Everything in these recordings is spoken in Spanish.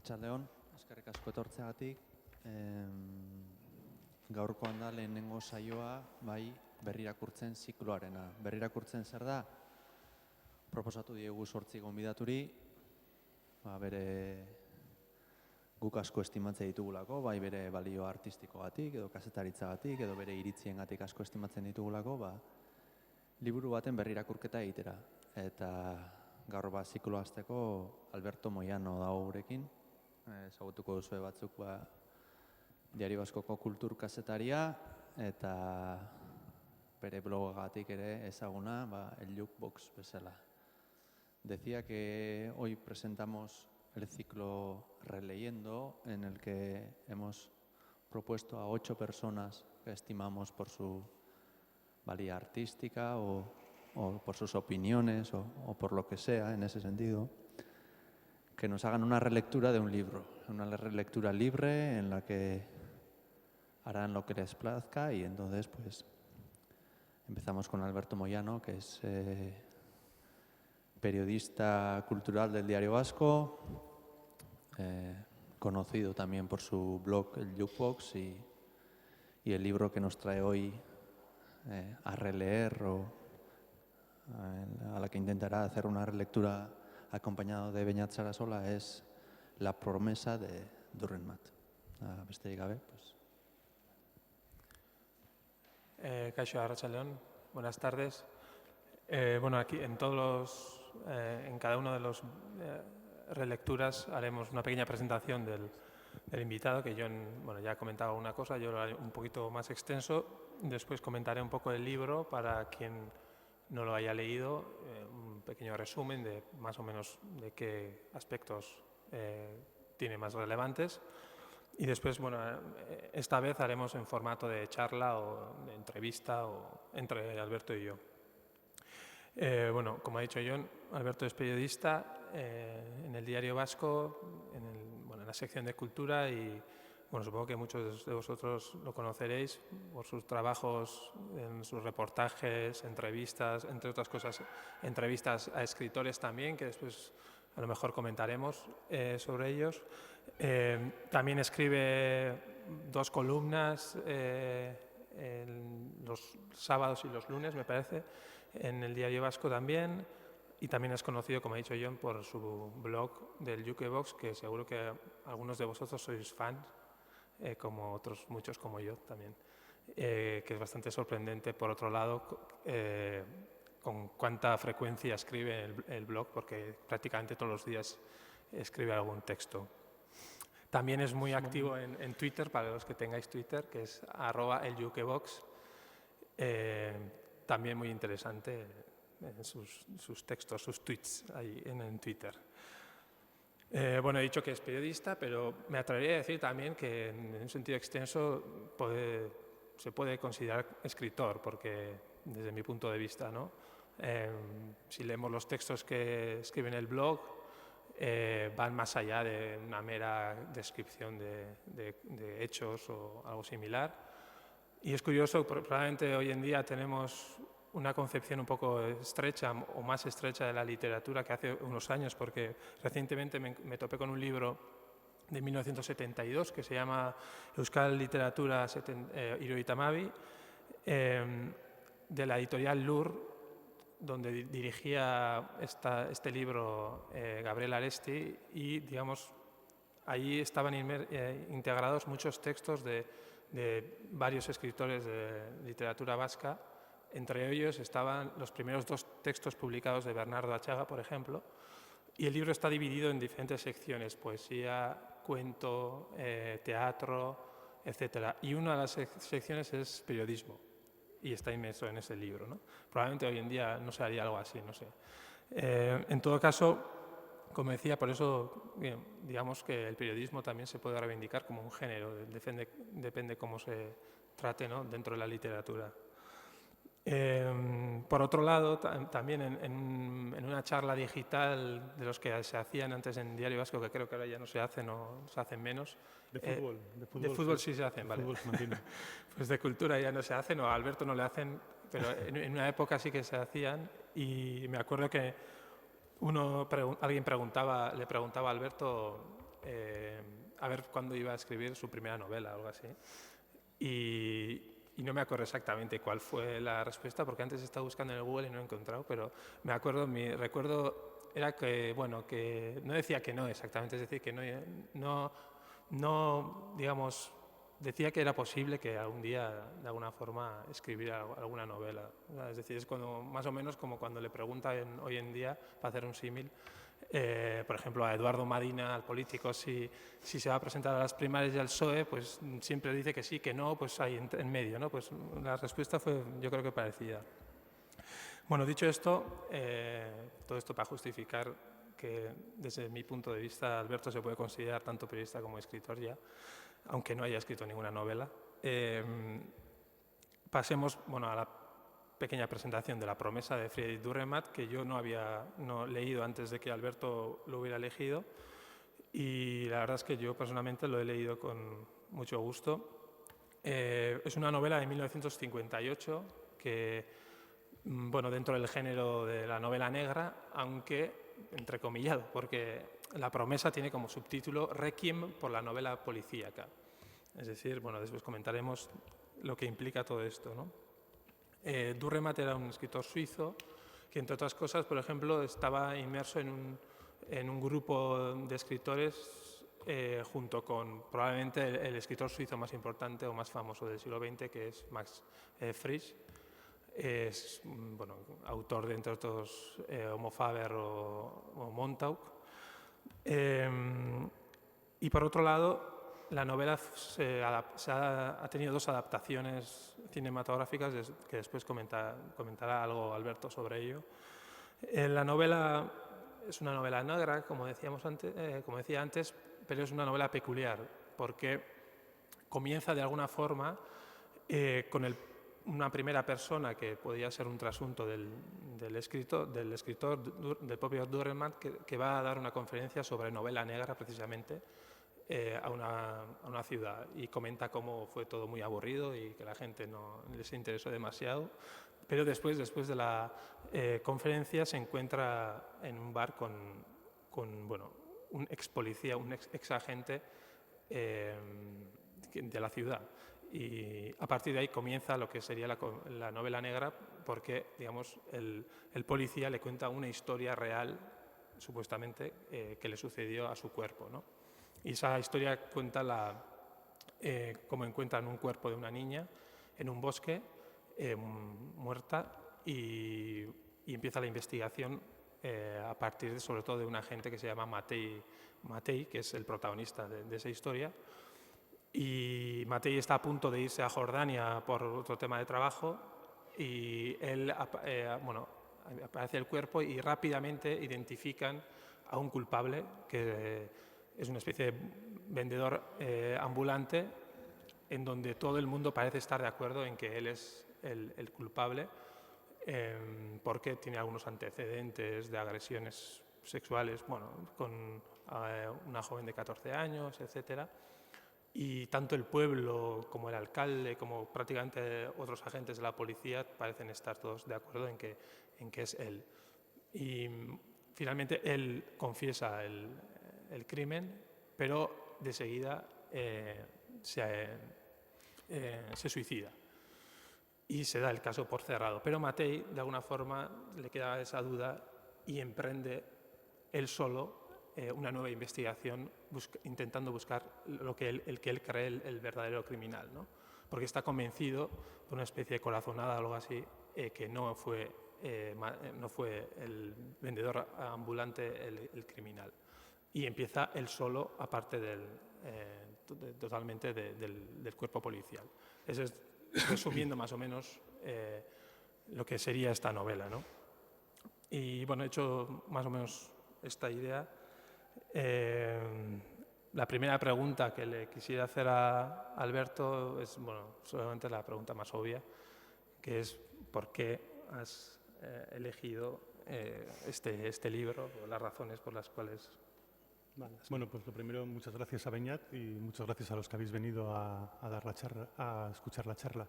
Arratsaldeon, eskerrik asko etortzeagatik. Gaurkoan da lehenengo saioa, bai, berrirakurtzen zikloarena. Berrirakurtzen zer da? Proposatu diegu 8 gonbidaturi, bere guk asko estimatzen ditugulako, bai bere balio artistikogatik edo kazetaritzagatik edo bere iritziengatik asko estimatzen ditugulako, liburu baten berrirakurketa egitera. Eta gaur zikloa hasteko Alberto Moyano dago gurekin. Ezagutuko duzue batzuk Diario Baskoko kultur kazetaria eta bere blogagatik ere ezaguna, el Jukebox bezala. Decía que hoy presentamos el ciclo Releyendo, en el que hemos propuesto a 8 personas que estimamos por su valía artística o por sus opiniones o por lo que sea en ese sentido, que nos hagan una relectura de un libro, una relectura libre en la que harán lo que les plazca. Y entonces pues empezamos con Alberto Moyano, que es periodista cultural del Diario Vasco, conocido también por su blog El Jukebox y el libro que nos trae hoy a releer o a la que intentará hacer una relectura acompañado de Beñat Sarasola es La promesa de Dürrenmatt. Besterik gabe, pues. Kaixo, Arratsaldeon, buenas tardes. Aquí en en cada uno de los relecturas haremos una pequeña presentación del invitado, que yo ya he comentado una cosa, yo lo haré un poquito más extenso. Después comentaré un poco el libro para quien no lo haya leído, un pequeño resumen de más o menos de qué aspectos tiene más relevantes. Y después, esta vez haremos en formato de charla o de entrevista entre Alberto y yo. Como ha dicho John, Alberto es periodista en el Diario Vasco, en la sección de cultura y supongo que muchos de vosotros lo conoceréis por sus trabajos, en sus reportajes, entrevistas, entre otras cosas, entrevistas a escritores también, que después a lo mejor comentaremos sobre ellos. También escribe 2 columnas los sábados y los lunes, me parece, en el Diario Vasco también. Y también es conocido, como ha dicho John, por su blog del Jukebox, que seguro que algunos de vosotros sois fans, como otros muchos como yo también, que es bastante sorprendente, por otro lado, con cuánta frecuencia escribe el blog, porque prácticamente todos los días escribe algún texto. También es muy activo en Twitter, para los que tengáis Twitter, que es @eljukebox. También muy interesante en sus textos, sus tweets ahí en Twitter. He dicho que es periodista, pero me atrevería a decir también que en un sentido extenso se puede considerar escritor, porque desde mi punto de vista, si leemos los textos que escribe en el blog, van más allá de una mera descripción de hechos o algo similar. Y es curioso, probablemente hoy en día tenemos una concepción un poco estrecha o más estrecha de la literatura que hace unos años, porque recientemente me topé con un libro de 1972 que se llama Euskal Literatura Hirurogeita hamabi, de la editorial Lur, donde dirigía este libro Gabriel Aresti, y allí estaban integrados muchos textos de varios escritores de literatura vasca. Entre ellos estaban los primeros 2 textos publicados de Bernardo Atxaga, por ejemplo, y el libro está dividido en diferentes secciones: poesía, cuento, teatro, etc. Y una de las secciones es periodismo, y está inmerso en ese libro, Probablemente hoy en día no se haría algo así, no sé. En todo caso, como decía, por eso digamos que el periodismo también se puede reivindicar como un género, depende cómo se trate, dentro de la literatura. Por otro lado, también en una charla digital de los que se hacían antes en Diario Vasco, que creo que ahora ya no se hacen o se hacen menos. De fútbol sí se hacen, vale. Pues de cultura ya no se hacen, o a Alberto no le hacen, pero en una época sí que se hacían. Y me acuerdo que alguien le preguntaba a Alberto a ver cuándo iba a escribir su primera novela o algo así. Y no me acuerdo exactamente cuál fue la respuesta, porque antes he estado buscando en el Google y no he encontrado, pero me acuerdo, mi recuerdo era que, bueno, que no decía que no exactamente, es decir, que no, digamos, decía que era posible que algún día, de alguna forma, escribiera alguna novela. Es decir, es cuando, más o menos como cuando le preguntan hoy en día, para hacer un símil, por ejemplo, a Eduardo Madina, al político, si se va a presentar a las primarias y al PSOE, pues siempre dice que sí, que no, pues ahí en medio, ¿no? Pues la respuesta fue, yo creo que parecida. Bueno, dicho esto, todo esto para justificar que desde mi punto de vista Alberto se puede considerar tanto periodista como escritor ya, aunque no haya escrito ninguna novela. Pasemos, bueno, a la pequeña presentación de La promesa de Friedrich Dürrenmatt, que yo no había leído antes de que Alberto lo hubiera elegido, y la verdad es que yo personalmente lo he leído con mucho gusto. Es una novela de 1958 que, bueno, dentro del género de la novela negra, aunque entrecomillado, porque La promesa tiene como subtítulo Requiem por la novela policíaca. Es decir, bueno, después comentaremos lo que implica todo esto, ¿no? Dürrenmatt era un escritor suizo que, entre otras cosas, por ejemplo, estaba inmerso en un grupo de escritores junto con probablemente el escritor suizo más importante o más famoso del siglo XX, que es Max Frisch. Es, bueno, autor de, entre otros, Homo Faber o Montauk. Y por otro lado, la novela ha tenido dos adaptaciones cinematográficas que después comentará algo Alberto sobre ello. La novela es una novela negra, como decía antes, pero es una novela peculiar porque comienza de alguna forma con una primera persona que podía ser un trasunto del escritor, del propio Dürrenmatt, que va a dar una conferencia sobre novela negra precisamente a una ciudad, y comenta cómo fue todo muy aburrido y que la gente no les interesó demasiado. Pero después de la conferencia se encuentra en un bar con bueno, un ex policía, un ex agente de la ciudad. Y a partir de ahí comienza lo que sería la novela negra, porque, digamos, el policía le cuenta una historia real, supuestamente, que le sucedió a su cuerpo, ¿no? Y esa historia cuenta cómo encuentran un cuerpo de una niña en un bosque, muerta, y empieza la investigación a partir, sobre todo, de un agente que se llama Matei, que es el protagonista de esa historia. Y Matei está a punto de irse a Jordania por otro tema de trabajo, y él, bueno, aparece el cuerpo y rápidamente identifican a un culpable que es una especie de vendedor ambulante, en donde todo el mundo parece estar de acuerdo en que él es el culpable, porque tiene algunos antecedentes de agresiones sexuales, bueno, con una joven de 14 años, etcétera. Y tanto el pueblo como el alcalde, como prácticamente otros agentes de la policía, parecen estar todos de acuerdo en que es él. Y finalmente él confiesa el crimen, pero de seguida se suicida. Y se da el caso por cerrado. Pero Matei, de alguna forma, le queda esa duda y emprende él solo una nueva investigación, intentando buscar el que él cree el verdadero criminal, ¿no? Porque está convencido, por una especie de corazonada o algo así, que no fue el vendedor ambulante el criminal. Y empieza él solo, aparte totalmente del cuerpo policial. Eso es, resumiendo más o menos, lo que sería esta novela, ¿no? Y bueno, he hecho más o menos esta idea. La primera pregunta que le quisiera hacer a Alberto es, bueno, solamente la pregunta más obvia, que es ¿por qué has elegido este libro, o las razones por las cuales... Vale. Bueno, pues lo primero, muchas gracias a Beñat y muchas gracias a los que habéis venido a dar la charla, a escuchar la charla.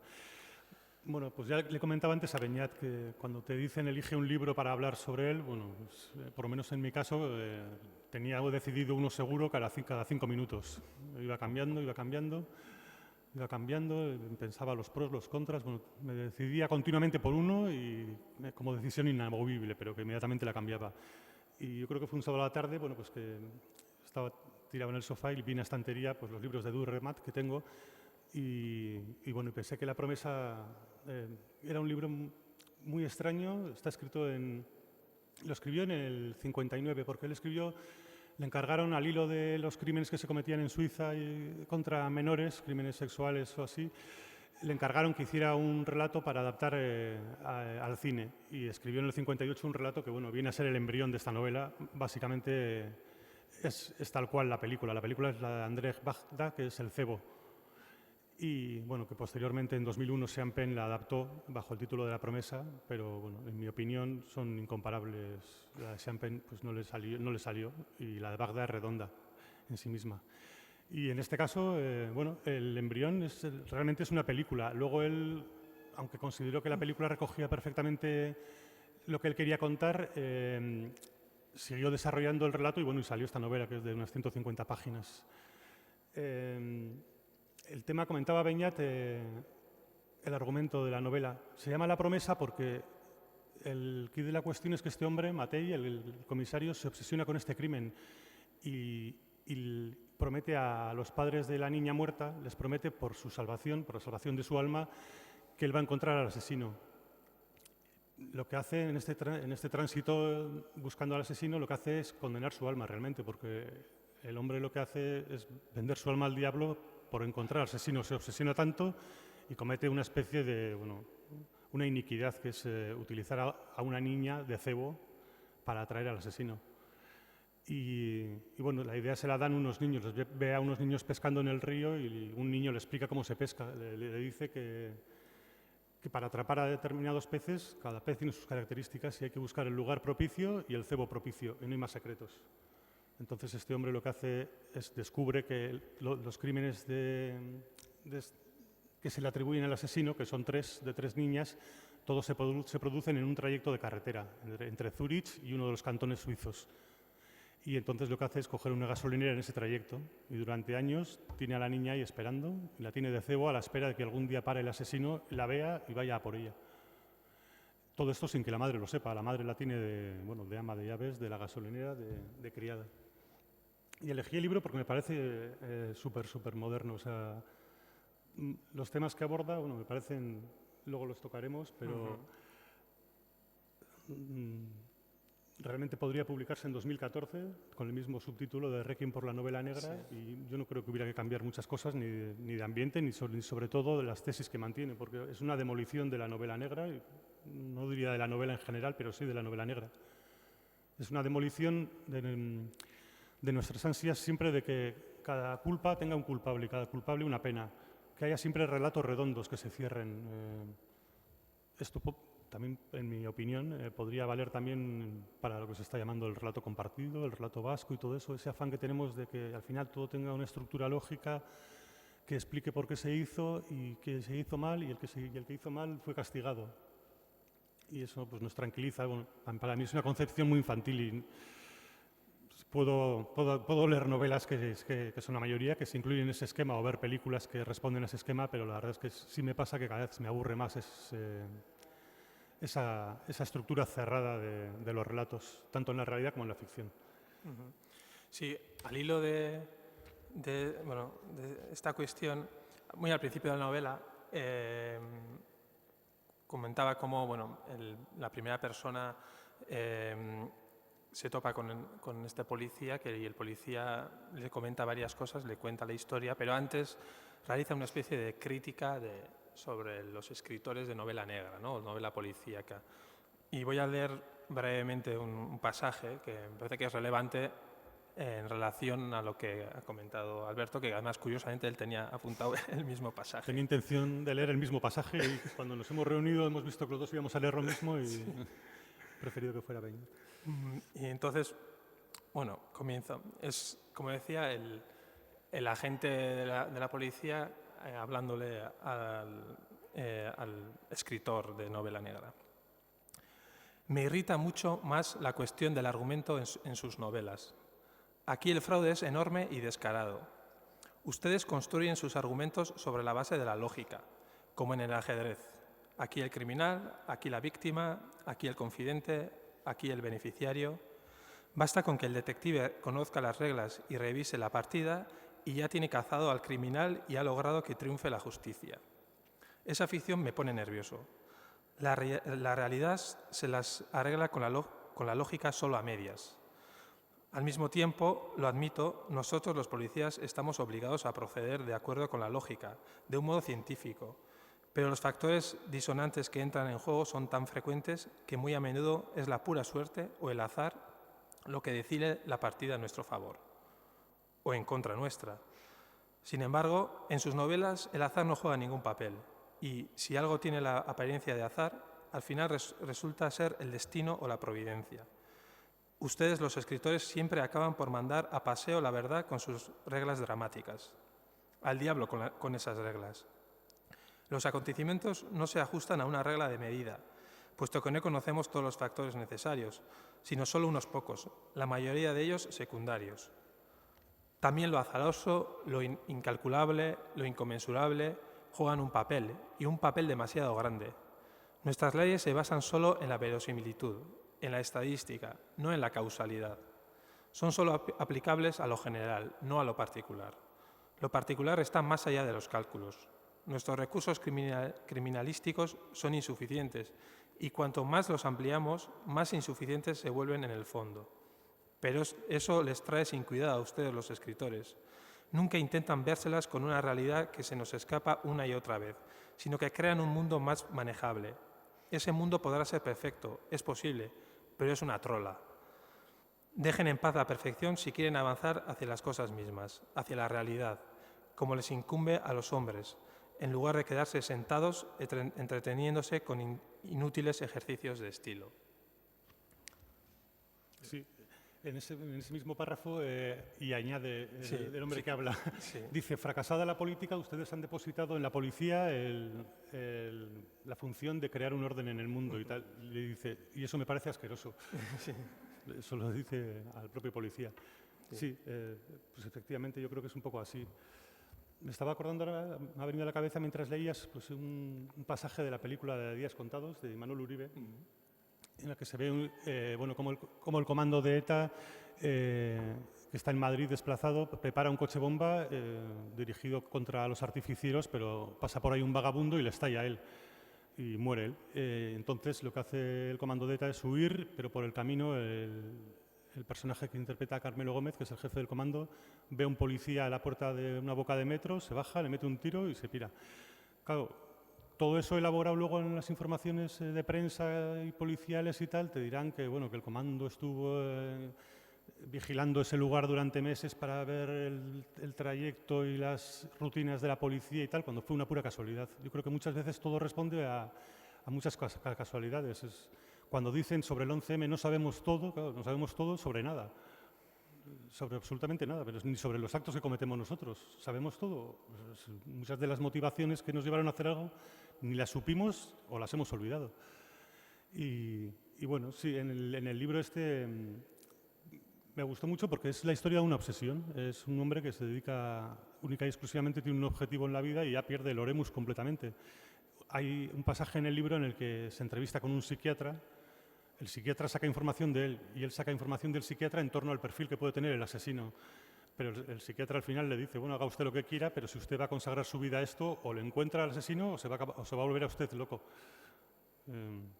Bueno, pues ya le comentaba antes a Beñat que cuando te dicen elige un libro para hablar sobre él, bueno, pues, por lo menos en mi caso, tenía algo decidido uno seguro cada 5 minutos. Iba cambiando, pensaba los pros, los contras, bueno, me decidía continuamente por uno y como decisión inamovible, pero que inmediatamente la cambiaba. Y yo creo que fue un sábado a la tarde, bueno, pues que estaba tirado en el sofá y vi en la estantería pues, los libros de Durremat que tengo y bueno, pensé que La promesa era un libro muy extraño, está escrito lo escribió en el 59, porque él escribió, le encargaron al hilo de los crímenes que se cometían en Suiza contra menores, crímenes sexuales o así, le encargaron que hiciera un relato para adaptar al cine y escribió en el 58 un relato que bueno, viene a ser el embrión de esta novela, básicamente es tal cual la película. La película es la de Andrzej Wajda, que es El cebo. Y bueno, que posteriormente en 2001 Sean Penn la adaptó bajo el título de La promesa, pero bueno, en mi opinión son incomparables. La de Sean Penn pues no le salió y la de Wajda es redonda en sí misma. Y en este caso, bueno, el embrión realmente es una película. Luego él, aunque consideró que la película recogía perfectamente lo que él quería contar, siguió desarrollando el relato y bueno, y salió esta novela que es de unas 150 páginas. El tema, comentaba Beñat, el argumento de la novela. Se llama La promesa porque el quid de la cuestión es que este hombre, Matei, el comisario, se obsesiona con este crimen y promete a los padres de la niña muerta, les promete por su salvación, por la salvación de su alma, que él va a encontrar al asesino. Lo que hace en este tránsito buscando al asesino, lo que hace es condenar su alma realmente, porque el hombre lo que hace es vender su alma al diablo por encontrar al asesino. Se obsesiona tanto y comete una especie de, bueno, una iniquidad que es utilizar a una niña de cebo para atraer al asesino. Y bueno, la idea se la dan unos niños, ve a unos niños pescando en el río y un niño le explica cómo se pesca. Le dice que para atrapar a determinados peces, cada pez tiene sus características y hay que buscar el lugar propicio y el cebo propicio, y no hay más secretos. Entonces este hombre lo que hace es descubre que los crímenes que se le atribuyen al asesino, que son de tres niñas, todos se producen en un trayecto de carretera entre Zúrich y uno de los cantones suizos. Y entonces lo que hace es coger una gasolinera en ese trayecto y durante años tiene a la niña ahí esperando y la tiene de cebo a la espera de que algún día pare el asesino, la vea y vaya a por ella. Todo esto sin que la madre lo sepa. La madre la tiene de ama de llaves de la gasolinera, de criada. Y elegí el libro porque me parece súper moderno. O sea, los temas que aborda, bueno, me parecen, luego los tocaremos, pero realmente podría publicarse en 2014 con el mismo subtítulo de Requiem por la novela negra, sí. Y yo no creo que hubiera que cambiar muchas cosas, ni de ambiente, ni sobre todo de las tesis que mantiene, porque es una demolición de la novela negra, no diría de la novela en general, pero sí de la novela negra. Es una demolición de nuestras ansias siempre de que cada culpa tenga un culpable y cada culpable una pena, que haya siempre relatos redondos que se cierren. Esto también, en mi opinión, podría valer también para lo que se está llamando el relato compartido, el relato vasco y todo eso, ese afán que tenemos de que al final todo tenga una estructura lógica que explique por qué se hizo y que se hizo mal y el que hizo mal fue castigado. Y eso pues, nos tranquiliza. Bueno, para mí es una concepción muy infantil y puedo leer novelas que son la mayoría, que se incluyen en ese esquema o ver películas que responden a ese esquema, pero la verdad es que sí me pasa que cada vez me aburre más esa estructura cerrada de los relatos, tanto en la realidad como en la ficción. Sí, al hilo de esta cuestión, muy al principio de la novela, comentaba cómo la primera persona se topa con este policía y el policía le comenta varias cosas, le cuenta la historia, pero antes realiza una especie de crítica sobre los escritores de novela negra, ¿no? O novela policíaca. Y voy a leer brevemente un pasaje que me parece que es relevante en relación a lo que ha comentado Alberto, que además, curiosamente, él tenía apuntado el mismo pasaje. Tenía intención de leer el mismo pasaje y cuando nos hemos reunido hemos visto que los dos íbamos a leer lo mismo y sí. He preferido que fuera Beñat. Y entonces, bueno, comienzo. Es, como decía, el agente de la policía hablándole al escritor de novela negra. Me irrita mucho más la cuestión del argumento en sus novelas. Aquí el fraude es enorme y descarado. Ustedes construyen sus argumentos sobre la base de la lógica, como en el ajedrez. Aquí el criminal, aquí la víctima, aquí el confidente, aquí el beneficiario. Basta con que el detective conozca las reglas y revise la partida y ya tiene cazado al criminal y ha logrado que triunfe la justicia. Esa ficción me pone nervioso. La realidad se las arregla con la lógica solo a medias. Al mismo tiempo, lo admito, nosotros los policías estamos obligados a proceder de acuerdo con la lógica, de un modo científico, pero los factores disonantes que entran en juego son tan frecuentes que muy a menudo es la pura suerte o el azar lo que decide la partida a nuestro favor, o en contra nuestra. Sin embargo, en sus novelas el azar no juega ningún papel, y si algo tiene la apariencia de azar, al final resulta ser el destino o la providencia. Ustedes, los escritores, siempre acaban por mandar a paseo la verdad con sus reglas dramáticas. Al diablo con esas reglas. Los acontecimientos no se ajustan a una regla de medida, puesto que no conocemos todos los factores necesarios, sino solo unos pocos, la mayoría de ellos secundarios. También lo azaroso, lo incalculable, lo inconmensurable juegan un papel, y un papel demasiado grande. Nuestras leyes se basan solo en la verosimilitud, en la estadística, no en la causalidad. Son solo aplicables a lo general, no a lo particular. Lo particular está más allá de los cálculos. Nuestros recursos criminalísticos son insuficientes y cuanto más los ampliamos, más insuficientes se vuelven en el fondo. Pero eso les trae sin cuidado a ustedes los escritores. Nunca intentan vérselas con una realidad que se nos escapa una y otra vez, sino que crean un mundo más manejable. Ese mundo podrá ser perfecto, es posible, pero es una trola. Dejen en paz la perfección si quieren avanzar hacia las cosas mismas, hacia la realidad, como les incumbe a los hombres, en lugar de quedarse sentados entreteniéndose con inútiles ejercicios de estilo. Sí, en ese mismo párrafo, y añade el hombre que habla, dice, fracasada la política, ustedes han depositado en la policía la función de crear un orden en el mundo y tal. Le dice, y eso me parece asqueroso. Sí. Eso lo dice al propio policía. Sí, pues efectivamente yo creo que es un poco así. Me estaba acordando ahora, me ha venido a la cabeza mientras leías pues, un pasaje de la película de Días Contados, de Imanol Uribe, en la que se ve cómo el comando de ETA, que está en Madrid desplazado, prepara un coche bomba dirigido contra los artificieros, pero pasa por ahí un vagabundo y le estalla a él y muere él. Entonces lo que hace el comando de ETA es huir, pero por el camino el personaje que interpreta a Carmelo Gómez, que es el jefe del comando, ve a un policía a la puerta de una boca de metro, se baja, le mete un tiro y se pira. Claro, todo eso elaborado luego en las informaciones de prensa y policiales y tal, te dirán que, bueno, que el comando estuvo vigilando ese lugar durante meses para ver el trayecto y las rutinas de la policía y tal, cuando fue una pura casualidad. Yo creo que muchas veces todo responde a muchas casualidades. Cuando dicen sobre el 11M no sabemos todo, claro, no sabemos todo sobre nada, sobre absolutamente nada, pero ni sobre los actos que cometemos nosotros. ¿Sabemos todo? Pues muchas de las motivaciones que nos llevaron a hacer algo ni las supimos o las hemos olvidado. Y bueno, sí, en el libro este me gustó mucho porque es la historia de una obsesión. Es un hombre que se dedica única y exclusivamente, tiene un objetivo en la vida y ya pierde el oremus completamente. Hay un pasaje en el libro en el que se entrevista con un psiquiatra. El psiquiatra saca información de él y él saca información del psiquiatra en torno al perfil que puede tener el asesino. Pero el psiquiatra al final le dice, bueno, haga usted lo que quiera, pero si usted va a consagrar su vida a esto, o le encuentra al asesino o se va a volver a usted loco. En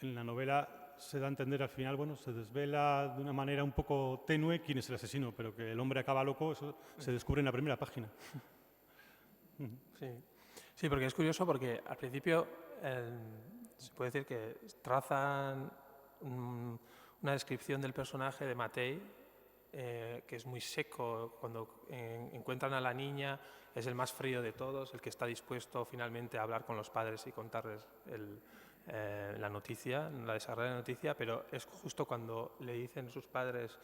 la novela se da a entender al final, bueno, se desvela de una manera un poco tenue quién es el asesino, pero que el hombre acaba loco, eso se descubre en la primera página. Sí, porque es curioso porque al principio se puede decir que trazan una descripción del personaje de Matei que es muy seco. Cuando encuentran a la niña es el más frío de todos, el que está dispuesto finalmente a hablar con los padres y contarles la noticia, la desagradable noticia, pero es justo cuando le dicen sus padres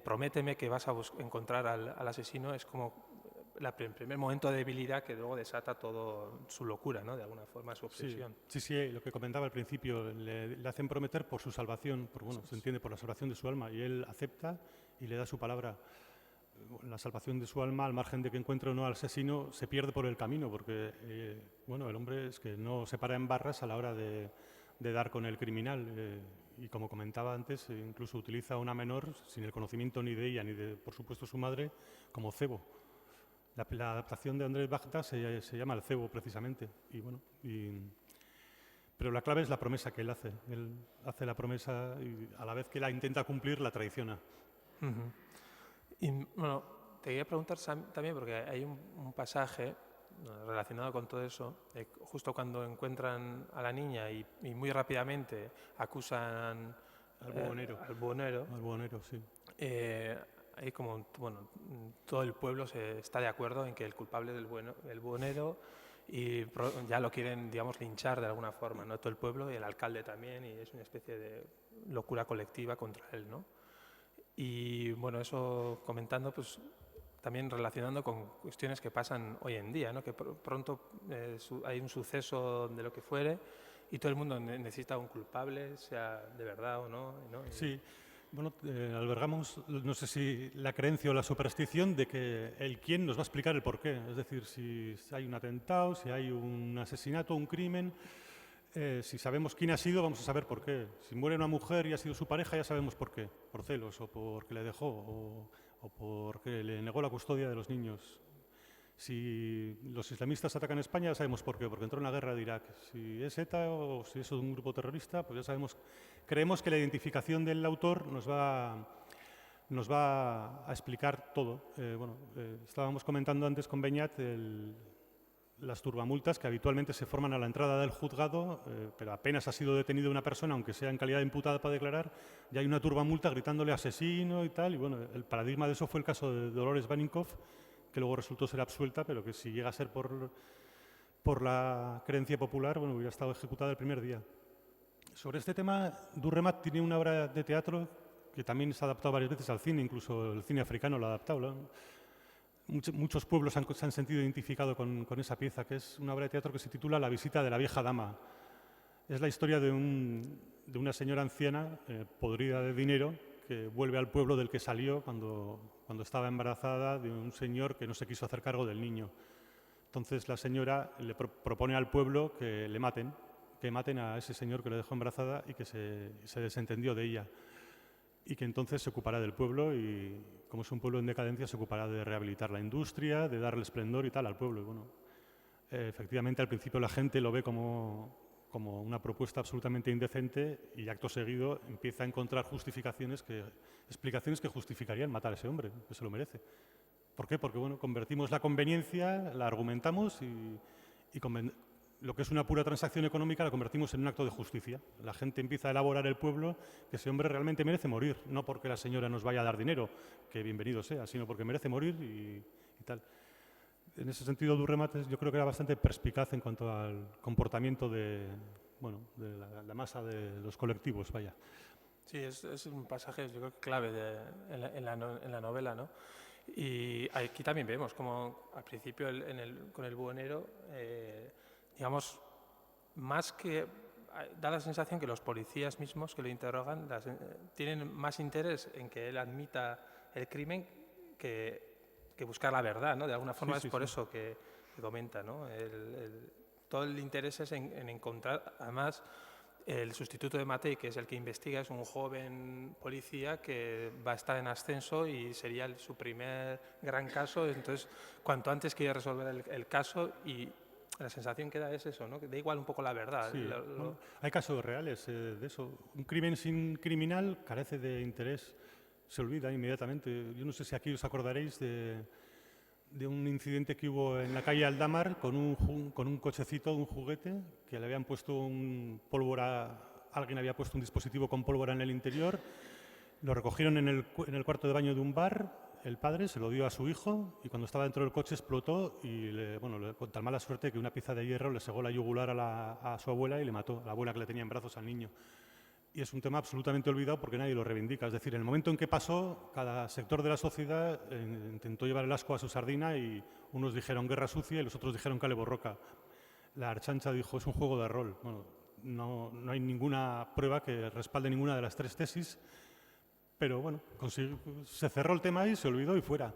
prométeme que vas a encontrar al asesino, es como el primer momento de debilidad que luego desata todo su locura, ¿no? De alguna forma, su obsesión. Sí, lo que comentaba al principio, le hacen prometer por su salvación, se entiende, por la salvación de su alma, y él acepta y le da su palabra. La salvación de su alma, al margen de que encuentre o no al asesino, se pierde por el camino, porque el hombre es que no se para en barras a la hora de dar con el criminal. Y como comentaba antes, incluso utiliza a una menor sin el conocimiento ni de ella ni de, por supuesto, su madre, como cebo. La adaptación de Andrzej Wajda se llama el cebo, precisamente. Pero la clave es la promesa que él hace. Él hace la promesa y a la vez que la intenta cumplir, la traiciona. Y bueno, te quería preguntar también, porque hay un pasaje relacionado con todo eso, justo cuando encuentran a la niña y muy rápidamente acusan al buhonero. Al buhonero, sí. Ahí como, todo el pueblo está de acuerdo en que el culpable del buhonero y ya lo quieren, digamos, linchar de alguna forma, ¿no? Todo el pueblo y el alcalde también, y es una especie de locura colectiva contra él, ¿no? Y bueno, eso comentando, pues también relacionando con cuestiones que pasan hoy en día, ¿no? Que pronto hay un suceso de lo que fuere y todo el mundo necesita un culpable, sea de verdad o no, ¿no? Sí, albergamos, no sé si la creencia o la superstición de que el quién nos va a explicar el porqué. Es decir, si hay un atentado, si hay un asesinato, un crimen, si sabemos quién ha sido, vamos a saber por qué. Si muere una mujer y ha sido su pareja, ya sabemos por qué. Por celos, o porque le dejó, o porque le negó la custodia de los niños. Si los islamistas atacan España, ya sabemos por qué, porque entró en la guerra de Irak. Si es ETA o si es un grupo terrorista, pues ya sabemos. Creemos que la identificación del autor nos va a explicar todo. Estábamos comentando antes con Beñat las turbamultas que habitualmente se forman a la entrada del juzgado, pero apenas ha sido detenido una persona, aunque sea en calidad de imputada para declarar, ya hay una turbamulta gritándole asesino y tal. Y bueno, el paradigma de eso fue el caso de Dolores Vaninkoff, que luego resultó ser absuelta, pero que si llega a ser por la creencia popular, hubiera estado ejecutada el primer día. Sobre este tema, Durremat tiene una obra de teatro que también se ha adaptado varias veces al cine, incluso el cine africano lo ha adaptado, ¿no? Muchos pueblos se han sentido identificados con esa pieza, que es una obra de teatro que se titula La visita de la vieja dama. Es la historia de una señora anciana, podrida de dinero, que vuelve al pueblo del que salió cuando estaba embarazada de un señor que no se quiso hacer cargo del niño. Entonces la señora le propone al pueblo que maten a ese señor que le dejó embarazada y que se desentendió de ella. Y que entonces se ocupará del pueblo y, como es un pueblo en decadencia, se ocupará de rehabilitar la industria, de darle esplendor y tal al pueblo. Y efectivamente, al principio la gente lo ve como una propuesta absolutamente indecente y acto seguido empieza a encontrar explicaciones que justificarían matar a ese hombre, que se lo merece. ¿Por qué? Porque convertimos la conveniencia, la argumentamos y lo que es una pura transacción económica la convertimos en un acto de justicia. La gente empieza a elaborar el pueblo que ese hombre realmente merece morir, no porque la señora nos vaya a dar dinero, que bienvenido sea, sino porque merece morir y tal. En ese sentido, Durremat yo creo que era bastante perspicaz en cuanto al comportamiento de la masa de los colectivos, vaya. Sí, es un pasaje, yo creo, clave en la novela, ¿no? Y aquí también vemos como al principio con el buhonero, digamos, más que da la sensación que los policías mismos que lo interrogan tienen más interés en que él admita el crimen que buscar la verdad, ¿no? De alguna forma es por eso que comenta, ¿no? Todo el interés es en encontrar, además, el sustituto de Matei, que es el que investiga, es un joven policía que va a estar en ascenso y sería su primer gran caso. Entonces, cuanto antes quiere resolver el caso y la sensación que da es eso, ¿no? Que da igual un poco la verdad. Sí. Hay casos reales de eso. Un crimen sin criminal carece de interés, se olvida inmediatamente. Yo no sé si aquí os acordaréis de un incidente que hubo en la calle Aldamar con un cochecito, un juguete, que le habían puesto alguien había puesto un dispositivo con pólvora en el interior, lo recogieron en el cuarto de baño de un bar, el padre se lo dio a su hijo y cuando estaba dentro del coche explotó y con tan mala suerte que una pieza de hierro le segó la yugular a su abuela y le mató, a la abuela que le tenía en brazos al niño. y es un tema absolutamente olvidado porque nadie lo reivindica. Es decir, en el momento en que pasó, cada sector de la sociedad intentó llevar el asco a su sardina y unos dijeron guerra sucia y los otros dijeron cale borroca. La Archancha dijo es un juego de rol. Bueno, no hay ninguna prueba que respalde ninguna de las tres tesis, pero bueno, se cerró el tema y se olvidó y fuera.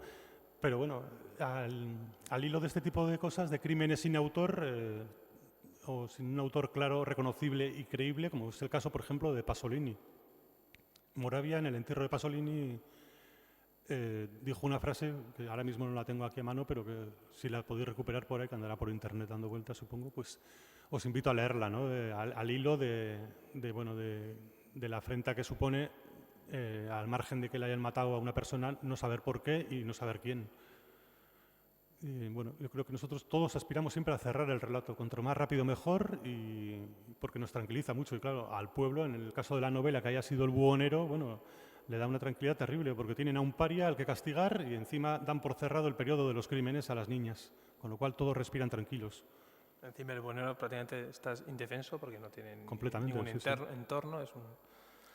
Pero bueno, al hilo de este tipo de cosas, de crímenes sin autor, o sin un autor claro, reconocible y creíble, como es el caso, por ejemplo, de Pasolini. Moravia, en el entierro de Pasolini, dijo una frase que ahora mismo no la tengo aquí a mano, pero que si la podéis recuperar por ahí, que andará por internet dando vueltas, supongo, pues os invito a leerla, ¿no? Al hilo de la afrenta que supone, al margen de que le hayan matado a una persona, no saber por qué y no saber quién. Y bueno, yo creo que nosotros todos aspiramos siempre a cerrar el relato, cuanto más rápido mejor, y porque nos tranquiliza mucho. Y claro, al pueblo, en el caso de la novela, que haya sido el buhonero, bueno, le da una tranquilidad terrible, porque tienen a un paria al que castigar y encima dan por cerrado el periodo de los crímenes a las niñas, con lo cual todos respiran tranquilos. Encima el buhonero prácticamente estás indefenso porque no tienen Completamente, ningún sí. entorno. Es un...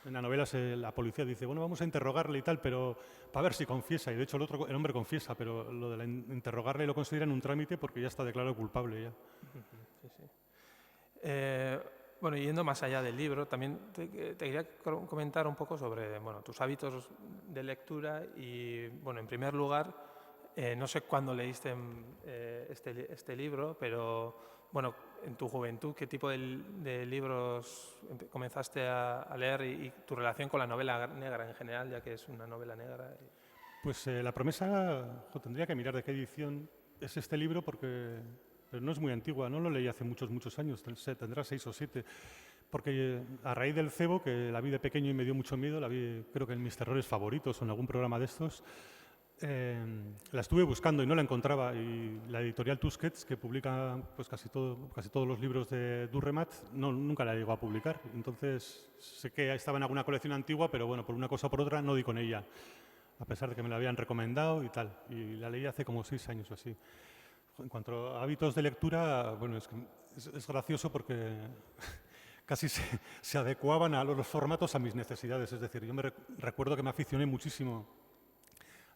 En la novela la policía dice, bueno, vamos a interrogarle y tal, pero para ver si confiesa. Y de hecho el hombre confiesa, pero lo de interrogarle lo consideran un trámite porque ya está declarado culpable ya. Sí, sí. Bueno, yendo más allá del libro, también te quería comentar un poco sobre tus hábitos de lectura y, bueno, en primer lugar, no sé cuándo leíste este libro, pero, bueno, en tu juventud, ¿qué tipo de libros comenzaste a leer y tu relación con la novela negra en general, ya que es una novela negra? Pues La promesa, tendría que mirar de qué edición es este libro porque pero no es muy antigua, no lo leí hace muchos años, tendrá 6 o 7. Porque a raíz del cebo, que la vi de pequeño y me dio mucho miedo, la vi creo que en mis terrores favoritos o en algún programa de estos, la estuve buscando y no la encontraba. Y la editorial Tusquets, que publica pues, casi todos los libros de Durremat, nunca la llegó a publicar. Entonces sé que estaba en alguna colección antigua, pero bueno, por una cosa o por otra no di con ella, a pesar de que me la habían recomendado y tal. Y la leí hace como 6 años o así. En cuanto a hábitos de lectura, bueno, es gracioso porque casi se adecuaban a los formatos a mis necesidades. Es decir, yo recuerdo que me aficioné muchísimo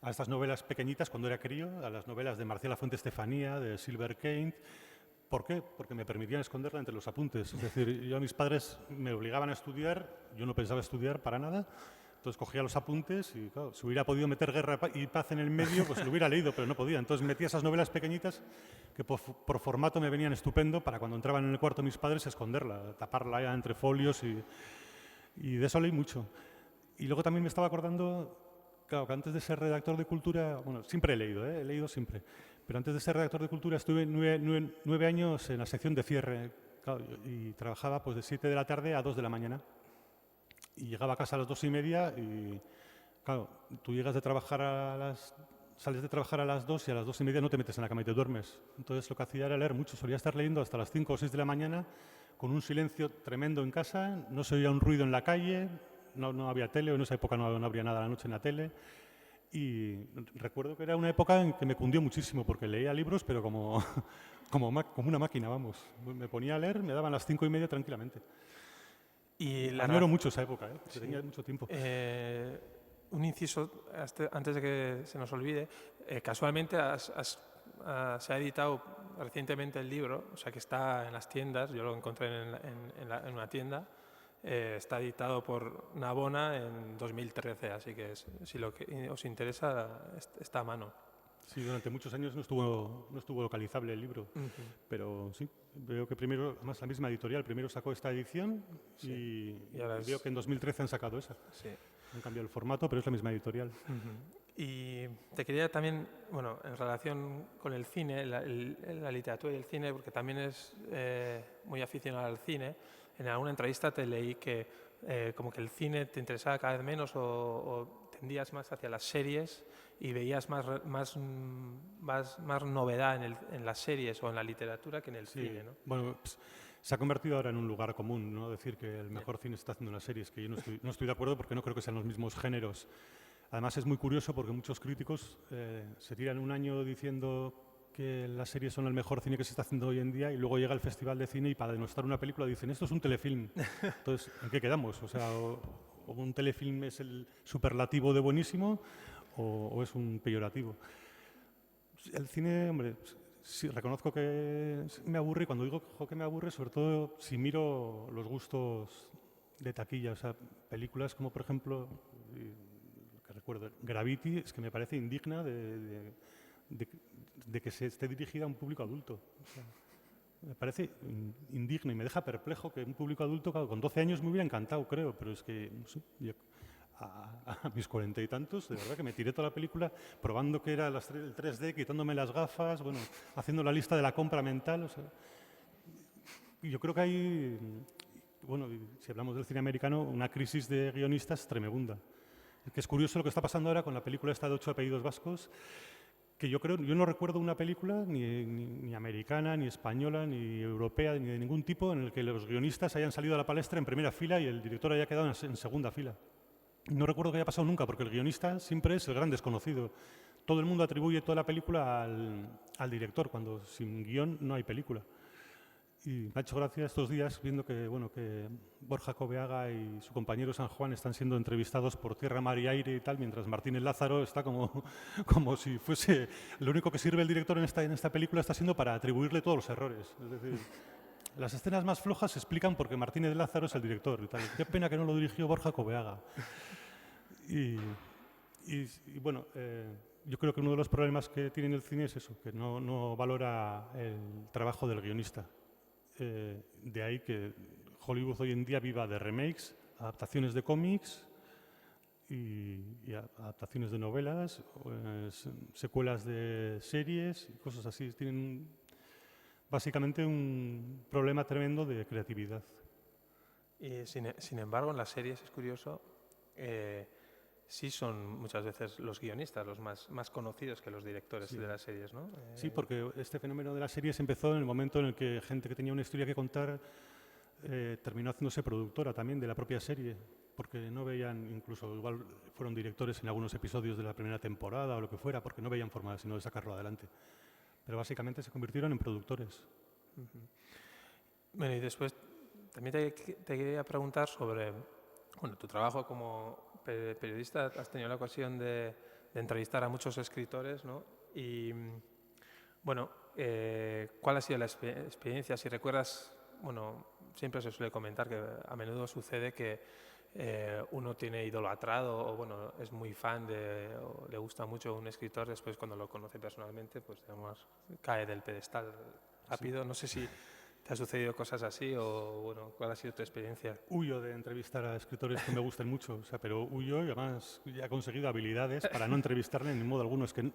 a estas novelas pequeñitas cuando era crío, a las novelas de Marcial Lafuente Estefanía, de Silver Kane. ¿Por qué? Porque me permitían esconderla entre los apuntes. Es decir, mis padres me obligaban a estudiar, yo no pensaba estudiar para nada. Entonces cogía los apuntes y, claro, si hubiera podido meter Guerra y Paz en el medio, pues lo hubiera leído, pero no podía. Entonces metía esas novelas pequeñitas que por formato me venían estupendo para cuando entraban en el cuarto mis padres esconderla, taparla ya entre folios y de eso leí mucho. Y luego también me estaba acordando, claro, que antes de ser redactor de Cultura, bueno, siempre he leído siempre, pero antes de ser redactor de Cultura estuve 9 años en la sección de cierre, claro, y trabajaba pues de 7 de la tarde a 2 de la mañana. Y llegaba a casa a las 2:30 y, claro, tú llegas de trabajar sales de trabajar a las 2 y a las 2:30 no te metes en la cama y te duermes. Entonces lo que hacía era leer mucho. Solía estar leyendo hasta las 5 o 6 de la mañana con un silencio tremendo en casa, no se oía un ruido en la calle, no había tele, o en esa época no habría nada a la noche en la tele. Y recuerdo que era una época en que me cundió muchísimo porque leía libros, pero como una máquina, vamos. Me ponía a leer, me daban las 5:30 tranquilamente. Y añoro mucho esa época, que tenía mucho tiempo. Un inciso, antes de que se nos olvide, casualmente se ha editado recientemente el libro, o sea que está en las tiendas, yo lo encontré en una tienda, está editado por Navona en 2013, así que si lo que os interesa está a mano. Sí, durante muchos años no estuvo localizable el libro, pero sí, veo que primero, además la misma editorial, primero sacó esta edición y veo que en 2013 han sacado esa. Sí. Han cambiado el formato, pero es la misma editorial. Y te quería también, bueno, en relación con el cine, la literatura y el cine, porque también es muy aficionado al cine, en alguna entrevista te leí que como que el cine te interesaba cada vez menos o tendías más hacia las series y veías más novedad en las series o en la literatura que en el cine, ¿no? Bueno, pues, se ha convertido ahora en un lugar común, ¿no? Decir que el mejor cine está haciendo las series, que yo no estoy de acuerdo porque no creo que sean los mismos géneros. Además es muy curioso porque muchos críticos se tiran un año diciendo que las series son el mejor cine que se está haciendo hoy en día y luego llega el Festival de Cine y para denostar una película dicen esto es un telefilm. Entonces, ¿en qué quedamos? O sea, o un telefilm es el superlativo de buenísimo o es un peyorativo. El cine, hombre, sí, reconozco que me aburre y cuando digo que me aburre, sobre todo si miro los gustos de taquilla, o sea, películas como por ejemplo, que recuerdo, Gravity, es que me parece indigna de que se esté dirigida a un público adulto. O sea, me parece indigno y me deja perplejo que un público adulto, claro, con 12 años me hubiera encantado, creo, pero es que no sé, yo, a mis 40 y tantos, de verdad que me tiré toda la película probando que era el 3D, quitándome las gafas, bueno, haciendo la lista de la compra mental. O sea, yo creo que hay, bueno, si hablamos del cine americano, una crisis de guionistas tremenda. Que es curioso lo que está pasando ahora con la película esta de 8 apellidos vascos, que yo no recuerdo una película ni americana, ni española, ni europea, ni de ningún tipo en el que los guionistas hayan salido a la palestra en primera fila y el director haya quedado en segunda fila. No recuerdo que haya pasado nunca, porque el guionista siempre es el gran desconocido. Todo el mundo atribuye toda la película al director, cuando sin guión no hay película. Y me ha hecho gracia estos días viendo que, bueno, que Borja Coveaga y su compañero San Juan están siendo entrevistados por tierra, mar y aire y tal, mientras Martínez Lázaro está como si fuese... Lo único que sirve el director en esta película está siendo para atribuirle todos los errores. Es decir, las escenas más flojas se explican porque Martínez Lázaro es el director y tal. Qué pena que no lo dirigió Borja Coveaga. Y bueno, yo creo que uno de los problemas que tiene el cine es eso, que no valora el trabajo del guionista. De ahí que Hollywood hoy en día viva de remakes, adaptaciones de cómics y adaptaciones de novelas, secuelas de series y cosas así. Tienen básicamente un problema tremendo de creatividad. Y sin embargo, en las series es curioso, sí son muchas veces los guionistas los más conocidos que los directores de las series, ¿no? Sí, porque este fenómeno de las series empezó en el momento en el que gente que tenía una historia que contar terminó haciéndose productora también de la propia serie, porque no veían, incluso igual fueron directores en algunos episodios de la primera temporada o lo que fuera, porque no veían forma sino de sacarlo adelante. Pero básicamente se convirtieron en productores. Bueno, y después también te quería preguntar sobre, bueno, tu trabajo como periodista. Has tenido la ocasión de entrevistar a muchos escritores, ¿no? Y, bueno, ¿cuál ha sido la experiencia? Si recuerdas, bueno, siempre se suele comentar que a menudo sucede que uno tiene idolatrado o, bueno, es muy fan o le gusta mucho un escritor, después cuando lo conoce personalmente, pues, digamos, cae del pedestal rápido. Sí. No sé si ¿te ha sucedido cosas así o, bueno, cuál ha sido tu experiencia? Huyo de entrevistar a escritores que me gusten mucho, o sea, pero huyo y además ya he conseguido habilidades para no entrevistarle ni modo alguno. Es que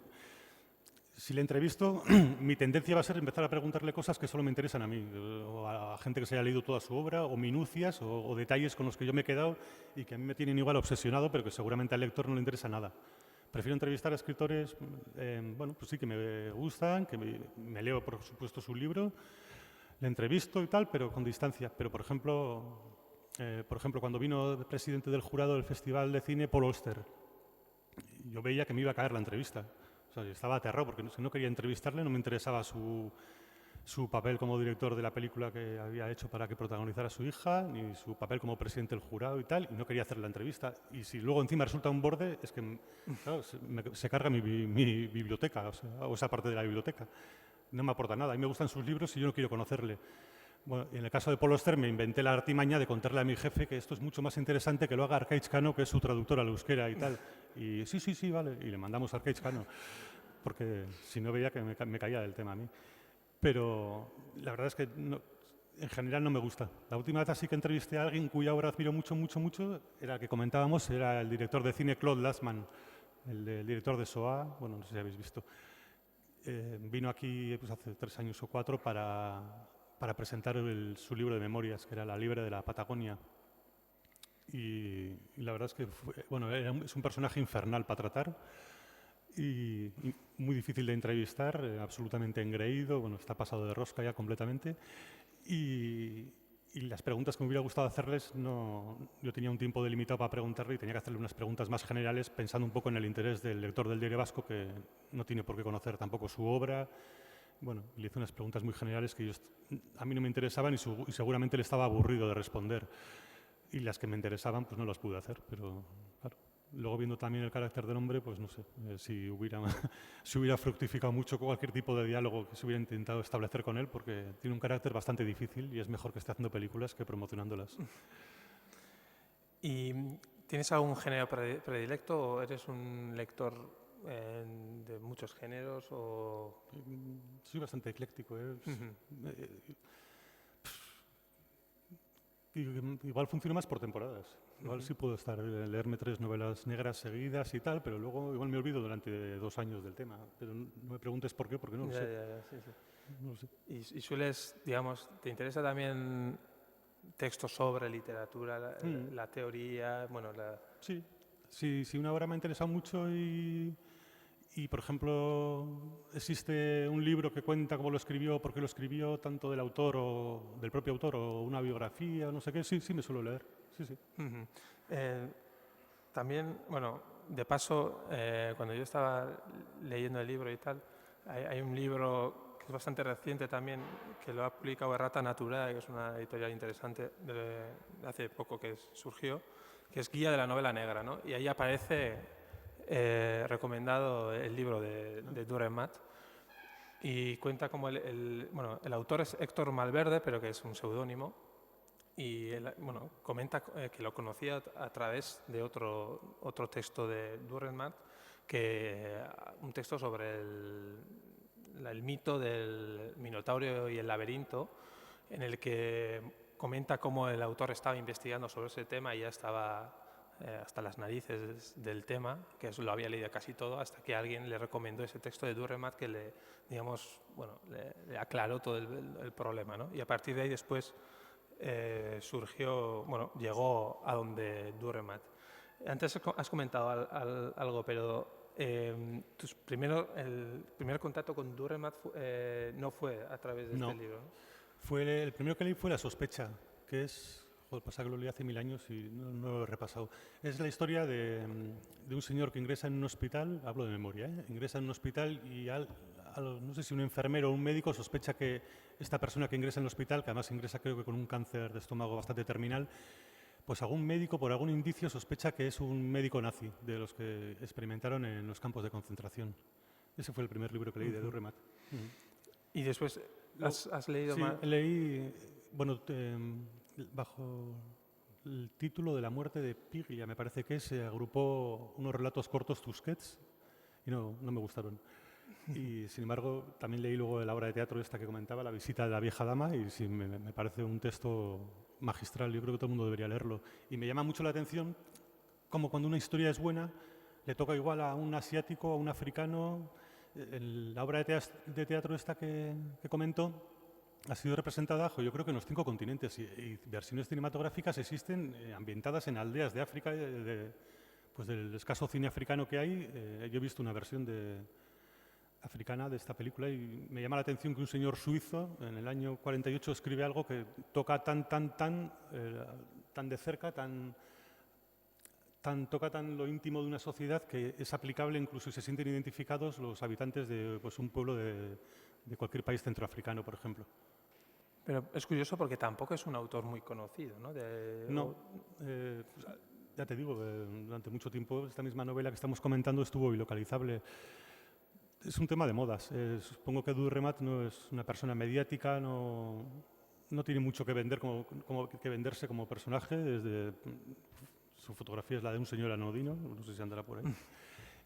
si le entrevisto, mi tendencia va a ser empezar a preguntarle cosas que solo me interesan a mí, o a gente que se haya leído toda su obra, o minucias, o detalles con los que yo me he quedado y que a mí me tienen igual obsesionado, pero que seguramente al lector no le interesa nada. Prefiero entrevistar a escritores, bueno, pues sí, que me gustan, que me leo, por supuesto, su libro, le entrevisto y tal, pero con distancia. Pero, por ejemplo, cuando vino el presidente del jurado del Festival de Cine, Paul Auster, yo veía que me iba a caer la entrevista. O sea, yo estaba aterrado porque no quería entrevistarle, no me interesaba su papel como director de la película que había hecho para que protagonizara a su hija, ni su papel como presidente del jurado y tal, y no quería hacer la entrevista. Y si luego encima resulta un borde, es que claro, se carga mi biblioteca, o esa parte de la biblioteca. No me aporta nada. A mí me gustan sus libros y yo no quiero conocerle. Bueno, en el caso de Paul Auster me inventé la artimaña de contarle a mi jefe que esto es mucho más interesante que lo haga Arkaitz Cano, que es su traductor al euskera y tal. Y sí, vale. Y le mandamos a Arkaitz Cano, porque si no veía que me caía del tema a mí. Pero la verdad es que en general no me gusta. La última vez así que entrevisté a alguien cuya obra admiro mucho, era que comentábamos, era el director de cine Claude Lanzmann, el director de SOA, bueno, no sé si habéis visto. Vino aquí pues, hace 3 años o 4 para presentar su libro de memorias, que era La Liebre de la Patagonia. Y la verdad es que es un personaje infernal para tratar y muy difícil de entrevistar, absolutamente engreído, bueno, está pasado de rosca ya completamente. Y las preguntas que me hubiera gustado hacerles, yo tenía un tiempo delimitado para preguntarle y tenía que hacerle unas preguntas más generales pensando un poco en el interés del lector del Diario Vasco, que no tiene por qué conocer tampoco su obra bueno, le hice unas preguntas muy generales que a mí no me interesaban y seguramente le estaba aburrido de responder. Y las que me interesaban, pues no las pude hacer, pero claro. Luego viendo también el carácter del hombre, pues no sé, si hubiera fructificado mucho cualquier tipo de diálogo que se hubiera intentado establecer con él, porque tiene un carácter bastante difícil y es mejor que esté haciendo películas que promocionándolas. ¿Y tienes algún género predilecto o eres un lector de muchos géneros? Soy bastante ecléctico. Igual funciona más por temporadas. Igual sí puedo leerme 3 novelas negras seguidas y tal, pero luego igual me olvido durante 2 años del tema. Pero no me preguntes por qué, porque no lo sé. Sí. No lo sé. ¿Y sueles, digamos, te interesa también textos sobre literatura, la teoría? Bueno, Sí, si una obra me ha interesado mucho y, por ejemplo, existe un libro que cuenta cómo lo escribió, por qué lo escribió, tanto del autor o del propio autor o una biografía, no sé qué, sí me suelo leer. Sí. También, bueno, de paso, cuando yo estaba leyendo el libro y tal, hay un libro que es bastante reciente también, que lo ha publicado Errata Naturae, que es una editorial interesante de hace poco que surgió, que es Guía de la Novela Negra, ¿no? Y ahí aparece recomendado el libro de Dürrenmatt y cuenta como el autor es Héctor Malverde, pero que es un seudónimo, y él, comenta que lo conocía a través de otro texto de Dürrenmatt, un texto sobre el mito del Minotauro y el laberinto, en el que comenta cómo el autor estaba investigando sobre ese tema y ya estaba hasta las narices del tema, que eso lo había leído casi todo, hasta que alguien le recomendó ese texto de Dürrenmatt que le aclaró todo el problema, ¿no? Y a partir de ahí después llegó a donde Dürrenmatt. Antes has comentado algo, pero el primer contacto con Dürrenmatt no fue a través de este libro, ¿no? El primero que leí fue La sospecha, que es... pasa que lo leí hace 1000 años y no lo he repasado. Es la historia de un señor que ingresa en un hospital, hablo de memoria, ingresa en un hospital y no sé si un enfermero o un médico sospecha que esta persona que ingresa en el hospital, que además ingresa creo que con un cáncer de estómago bastante terminal, pues algún médico por algún indicio sospecha que es un médico nazi, de los que experimentaron en los campos de concentración. Ese fue el primer libro que leí de Dürrenmatt. Y después has leído más... Sí, leí, bajo el título de La muerte de Piglia, me parece que se agrupó unos relatos cortos Tusquets y no me gustaron. Y sin embargo, también leí luego la obra de teatro esta que comentaba, La visita de la vieja dama, y sí, me parece un texto magistral. Yo creo que todo el mundo debería leerlo. Y me llama mucho la atención como cuando una historia es buena, le toca igual a un asiático, a un africano. La obra de teatro esta que comento ha sido representada, yo creo que en los 5 continentes y versiones cinematográficas existen ambientadas en aldeas de África, pues del escaso cine africano que hay. Yo he visto una versión africana de esta película y me llama la atención que un señor suizo en el año 48 escribe algo que toca tan de cerca, toca tan lo íntimo de una sociedad que es aplicable incluso si se sienten identificados los habitantes de un pueblo de cualquier país centroafricano, por ejemplo. Pero es curioso porque tampoco es un autor muy conocido, ¿no? Ya te digo, durante mucho tiempo esta misma novela que estamos comentando estuvo ilocalizable. Es un tema de modas. Supongo que Dürrenmatt no es una persona mediática, no tiene mucho que vender que venderse como personaje. Su fotografía es la de un señor anodino, no sé si andará por ahí.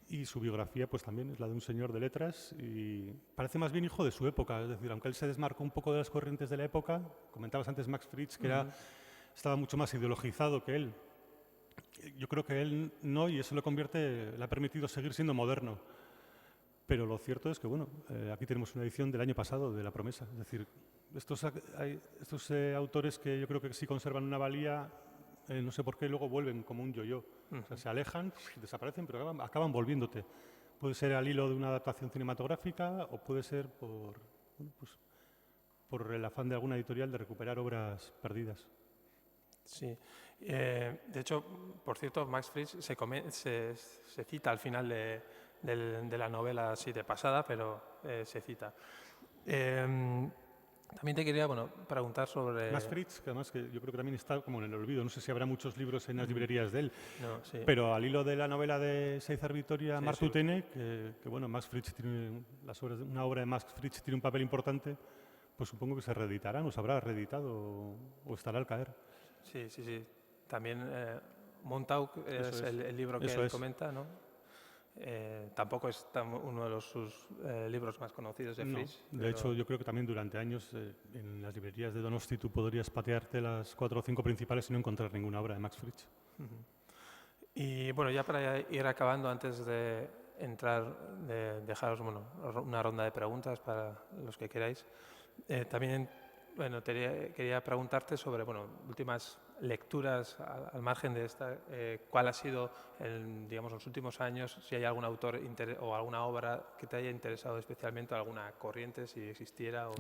Y su biografía pues también es la de un señor de letras y parece más bien hijo de su época. Es decir, aunque él se desmarcó un poco de las corrientes de la época, comentabas antes Max Frisch, que estaba mucho más ideologizado que él. Yo creo que él no, y eso le ha permitido seguir siendo moderno. Pero lo cierto es que, aquí tenemos una edición del año pasado de La promesa. Es decir, estos autores que yo creo que sí conservan una valía, no sé por qué, luego vuelven como un yo-yo. O sea, se alejan, desaparecen, pero acaban volviéndote. Puede ser al hilo de una adaptación cinematográfica o puede ser por el afán de alguna editorial de recuperar obras perdidas. Sí. De hecho, por cierto, Max Frisch se cita al final de la novela así de pasada, pero se cita. También te quería preguntar sobre... Max Frisch, que además que yo creo que también está como en el olvido. No sé si habrá muchos libros en las librerías de él. No, sí. Pero al hilo de la novela de Seizar Vitoria Sí, Martutene, que bueno, Max Frisch tiene una obra de Max Frisch tiene un papel importante, pues supongo que se reeditará, nos habrá reeditado o estará al caer. Sí, sí, sí. También Montauk es el libro que Eso él es. comenta, ¿no? Tampoco es uno de sus libros más conocidos de No, Frisch. de hecho, yo creo que también durante años en las librerías de Donosti tú podrías patearte las 4 o 5 principales y no encontrar ninguna obra de Max Frisch. Y bueno, ya para ir acabando, antes de entrar, dejaros una ronda de preguntas para los que queráis. También quería preguntarte sobre últimas lecturas al margen de esta. ¿Cuál ha sido, en los últimos años, si hay algún autor o alguna obra que te haya interesado especialmente, alguna corriente, si existiera, o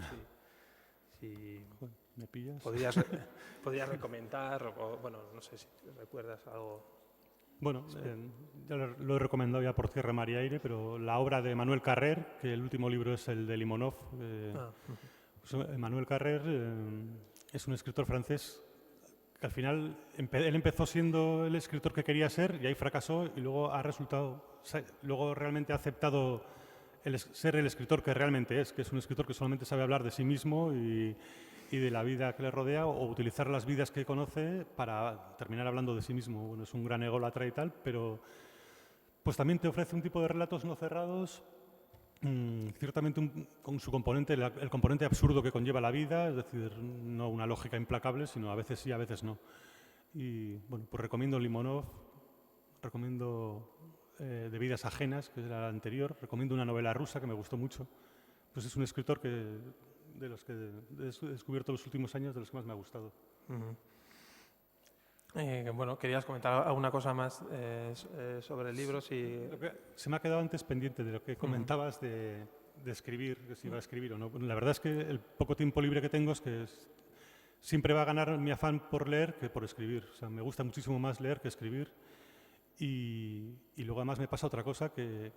si Joder, ¿me pillas? podrías recomendar, o no sé si recuerdas algo? Bueno, ya lo he recomendado ya por tierra, mar y aire, pero la obra de Manuel Carrer, que el último libro es el de Limonov. Manuel Carrer es un escritor francés que al final él empezó siendo el escritor que quería ser y ahí fracasó y luego luego realmente ha aceptado ser el escritor que realmente es, que es un escritor que solamente sabe hablar de sí mismo y de la vida que le rodea o utilizar las vidas que conoce para terminar hablando de sí mismo. Bueno, es un gran ególatra y tal, pero pues también te ofrece un tipo de relatos no cerrados, ciertamente con su componente, el componente absurdo que conlleva la vida, es decir, no una lógica implacable, sino a veces sí, a veces no. Y bueno, pues recomiendo Limonov, recomiendo De vidas ajenas, que era la anterior, recomiendo una novela rusa que me gustó mucho. Pues es un escritor de los que he descubierto los últimos años, de los que más me ha gustado. ¿Querías comentar alguna cosa más sobre libros? Se me ha quedado antes pendiente de lo que comentabas de escribir, que si iba a escribir o no. Bueno, la verdad es que el poco tiempo libre que tengo es que siempre va a ganar mi afán por leer que por escribir. O sea, me gusta muchísimo más leer que escribir. Y luego además me pasa otra cosa que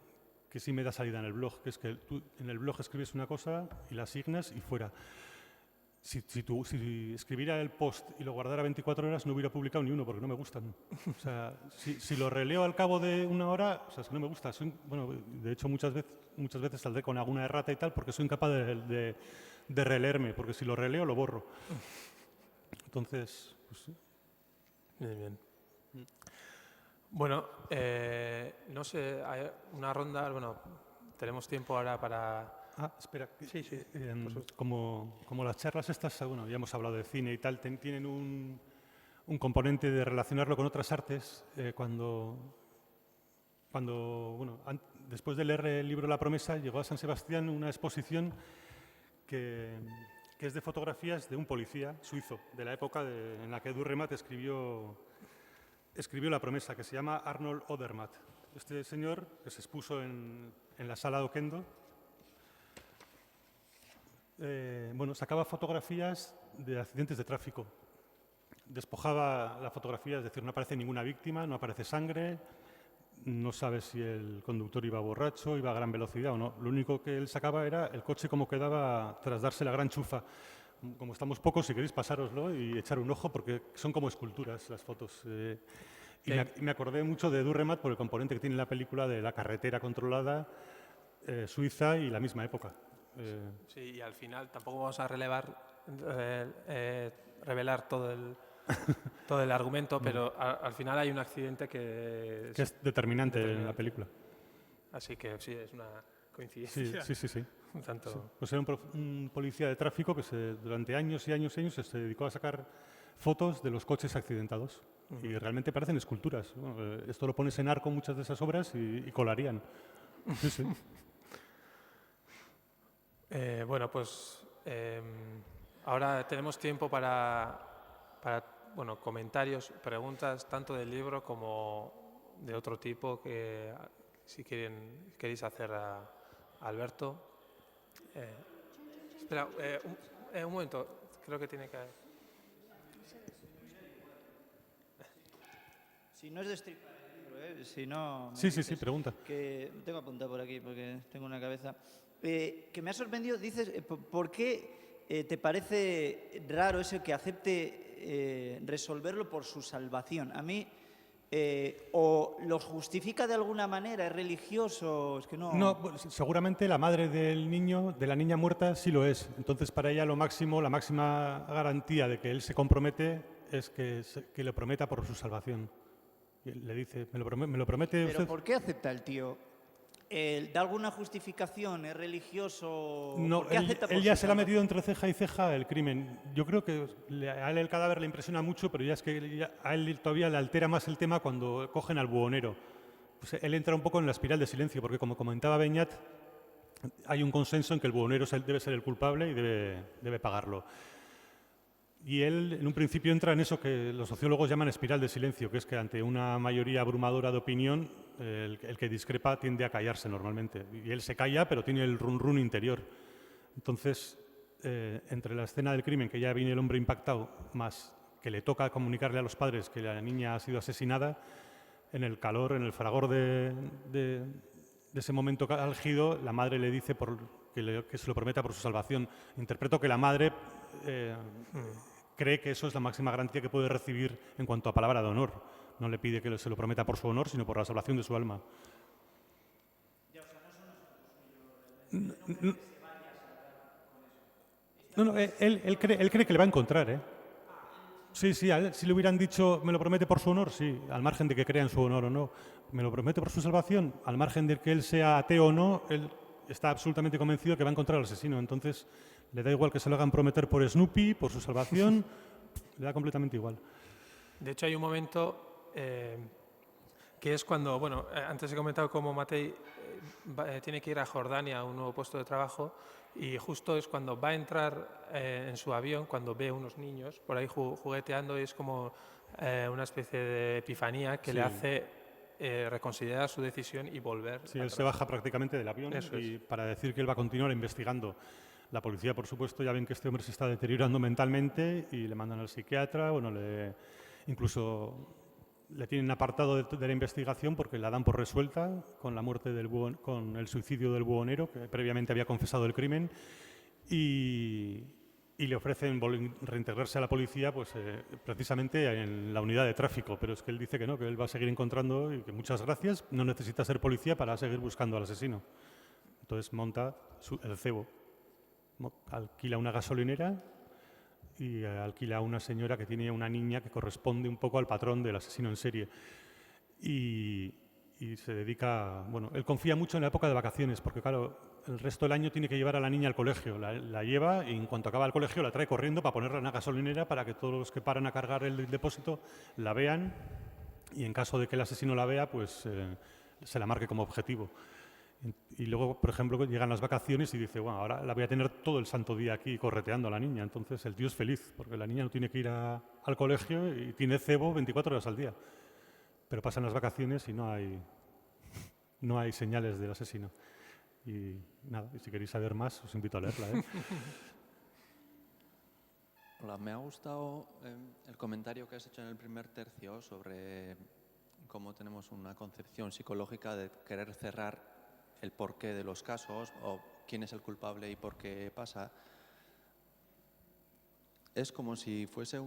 sí me da salida en el blog, que es que tú en el blog escribes una cosa y la asignas y fuera. Si escribiera el post y lo guardara 24 horas no hubiera publicado ni uno porque no me gustan. O sea, si lo releo al cabo de una hora, o sea, es que no me gusta. De hecho muchas veces saldré con alguna errata y tal porque soy incapaz de releerme, porque si lo releo lo borro. Entonces, pues sí. Bien. Bueno, no sé, hay una ronda, tenemos tiempo ahora para... Espera. Sí. Como las charlas estas, bueno, ya hemos hablado de cine y tal, tienen un componente de relacionarlo con otras artes. Después de leer el libro La promesa, llegó a San Sebastián una exposición que es de fotografías de un policía suizo, de la época en la que Dürrenmatt escribió La promesa, que se llama Arnold Odermatt. Este señor, que se expuso en la sala Oquendo, sacaba fotografías de accidentes de tráfico. Despojaba la fotografía, es decir, no aparece ninguna víctima, no aparece sangre, no sabe si el conductor iba borracho, iba a gran velocidad o no. Lo único que él sacaba era el coche como quedaba tras darse la gran chufa. Como estamos pocos, si queréis pasároslo y echar un ojo, porque son como esculturas las fotos. Y me acordé mucho de Dürrenmatt por el componente que tiene la película de la carretera controlada suiza y la misma época. Sí, y al final tampoco vamos a revelar todo el argumento, pero al final hay un accidente que es determinante en la película. Así que sí, es una coincidencia. Sí. Un tanto... Sí. Pues era un policía de tráfico que durante años y años y años se dedicó a sacar fotos de los coches accidentados. Y realmente parecen esculturas. Bueno, esto lo pones en Arco, muchas de esas obras, y colarían. Sí. Ahora tenemos tiempo para comentarios, preguntas, tanto del libro como de otro tipo, que si queréis hacer a Alberto. Espera, un momento, creo que tiene que... Si no es destripar el libro, si no... Sí, pregunta. Que tengo apuntado por aquí porque tengo una cabeza. que me ha sorprendido, dices, ¿por qué te parece raro eso que acepte resolverlo por su salvación? A mí, o lo justifica de alguna manera, es religioso, es que no... No, pues, seguramente la madre del niño, de la niña muerta, sí lo es. Entonces, para ella lo máximo, la máxima garantía de que él se compromete es que lo prometa por su salvación. Y él le dice, me lo promete ¿Pero usted? por qué acepta el tío? ¿Da alguna justificación? ¿Es religioso? No, ¿Por qué acepta por él ya su se le ha salvación? metido entre ceja y ceja el crimen. Yo creo que a él el cadáver le impresiona mucho, pero ya es que a él todavía le altera más el tema cuando cogen al buhonero. Pues él entra un poco en la espiral de silencio, porque como comentaba Beñat, hay un consenso en que el buhonero debe ser el culpable y debe pagarlo. Y él, en un principio, entra en eso que los sociólogos llaman espiral de silencio, que es que ante una mayoría abrumadora de opinión, el que discrepa tiende a callarse normalmente. Y él se calla, pero tiene el run-run interior. Entonces, entre la escena del crimen, que ya viene el hombre impactado, más que le toca comunicarle a los padres que la niña ha sido asesinada, en el calor, en el fragor de ese momento álgido, la madre le dice que se lo prometa por su salvación. Interpreto que la madre cree que eso es la máxima garantía que puede recibir en cuanto a palabra de honor. No le pide que se lo prometa por su honor, sino por la salvación de su alma. No, él cree que le va a encontrar, ¿eh? Sí, sí, si le hubieran dicho, me lo promete por su honor, sí, al margen de que crea en su honor o no. Me lo promete por su salvación, al margen de que él sea ateo o no, él está absolutamente convencido que va a encontrar al asesino. Entonces, le da igual que se lo hagan prometer por Snoopy, por su salvación, le da completamente igual. De hecho, hay un momento que es cuando, bueno, antes he comentado cómo Matei tiene que ir a Jordania a un nuevo puesto de trabajo y justo es cuando va a entrar en su avión, cuando ve a unos niños por ahí jugueteando y es como una especie de epifanía que le hace reconsiderar su decisión y volver. Sí, él se baja prácticamente del avión para decir que él va a continuar investigando. La policía, por supuesto, ya ven que este hombre se está deteriorando mentalmente y le mandan al psiquiatra, bueno, incluso le tienen apartado de la investigación porque la dan por resuelta con la muerte con el suicidio del buhonero, que previamente había confesado el crimen, y le ofrecen reintegrarse a la policía pues, precisamente en la unidad de tráfico, pero es que él dice que no, que él va a seguir encontrando y que muchas gracias, no necesita ser policía para seguir buscando al asesino. Entonces monta el cebo, alquila una gasolinera y alquila a una señora que tiene una niña que corresponde un poco al patrón del asesino en serie. Y se dedica, bueno, él confía mucho en la época de vacaciones, porque claro, el resto del año tiene que llevar a la niña al colegio. La lleva y en cuanto acaba el colegio la trae corriendo para ponerla en una gasolinera para que todos los que paran a cargar el depósito la vean y en caso de que el asesino la vea, pues se la marque como objetivo. Y luego, por ejemplo, llegan las vacaciones y dice, bueno, ahora la voy a tener todo el santo día aquí correteando a la niña. Entonces el tío es feliz, porque la niña no tiene que ir al colegio y tiene cebo 24 horas al día. Pero pasan las vacaciones y no hay señales del asesino. Y nada, y si queréis saber más, os invito a leerla, ¿eh? Hola, me ha gustado el comentario que has hecho en el primer tercio sobre cómo tenemos una concepción psicológica de querer cerrar el porqué de los casos o quién es el culpable y por qué pasa. Es como si fuese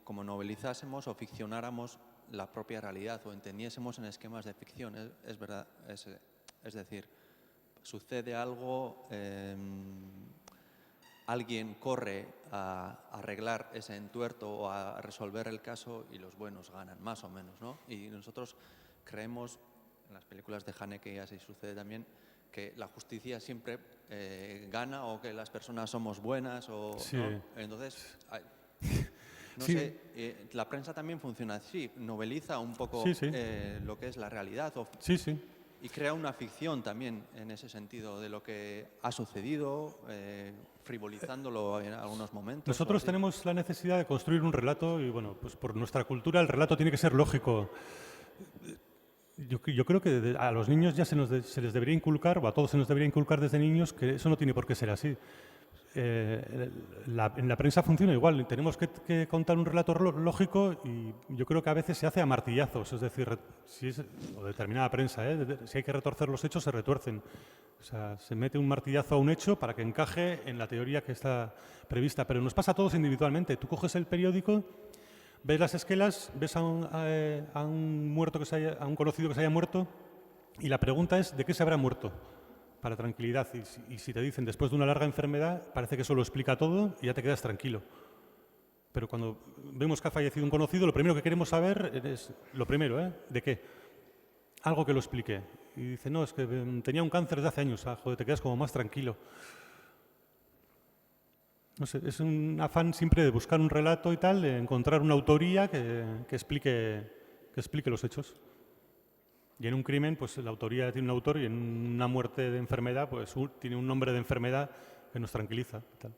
como novelizásemos o ficcionáramos la propia realidad o entendiésemos en esquemas de ficción. Es verdad, es decir, sucede algo, alguien corre a arreglar ese entuerto o a resolver el caso y los buenos ganan, más o menos, ¿no? Y nosotros creemos, en las películas de Haneke y así sucede también, que la justicia siempre gana o que las personas somos buenas o sí. ¿no? Entonces no sí. sé, la prensa también funciona así, noveliza un poco lo que es la realidad y crea una ficción también en ese sentido de lo que ha sucedido, frivolizándolo en algunos momentos. Nosotros tenemos la necesidad de construir un relato y bueno, pues por nuestra cultura el relato tiene que ser lógico. Yo creo que a los niños ya se les debería inculcar, o a todos se nos debería inculcar desde niños, que eso no tiene por qué ser así. en la prensa funciona igual. Tenemos que contar un relato lógico y yo creo que a veces se hace a martillazos. Es decir, o determinada prensa, si hay que retorcer los hechos, se retuercen. O sea, se mete un martillazo a un hecho para que encaje en la teoría que está prevista. Pero nos pasa a todos individualmente. Tú coges el periódico, ves las esquelas, ves a un conocido que se haya muerto y la pregunta es ¿de qué se habrá muerto? Para tranquilidad. Y si te dicen después de una larga enfermedad, parece que eso lo explica todo y ya te quedas tranquilo. Pero cuando vemos que ha fallecido un conocido, lo primero que queremos saber es lo primero, ¿de qué? Algo que lo explique. Y dice, no, es que tenía un cáncer desde hace años. Joder, te quedas como más tranquilo. No sé, es un afán siempre de buscar un relato y tal, de encontrar una autoría que explique los hechos. Y en un crimen, pues la autoría tiene un autor y en una muerte de enfermedad, pues tiene un nombre de enfermedad que nos tranquiliza. Tal.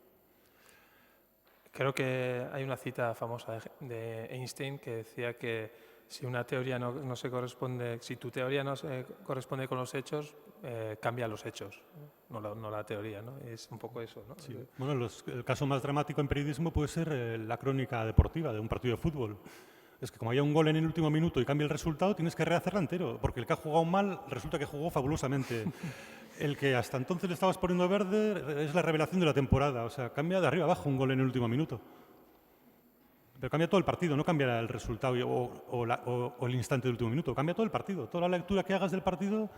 Creo que hay una cita famosa de Einstein que decía que si una teoría no se corresponde, si tu teoría no se corresponde con los hechos, cambia los hechos, no la teoría, ¿no? Es un poco eso, ¿no? Sí. Bueno, el caso más dramático en periodismo puede ser la crónica deportiva de un partido de fútbol. Es que como haya un gol en el último minuto y cambia el resultado, tienes que rehacerla entero, porque el que ha jugado mal resulta que jugó fabulosamente. El que hasta entonces le estabas poniendo verde es la revelación de la temporada. O sea, cambia de arriba abajo un gol en el último minuto. Pero cambia todo el partido, no cambia el resultado o el instante del último minuto. Cambia todo el partido. Toda la lectura que hagas del partido,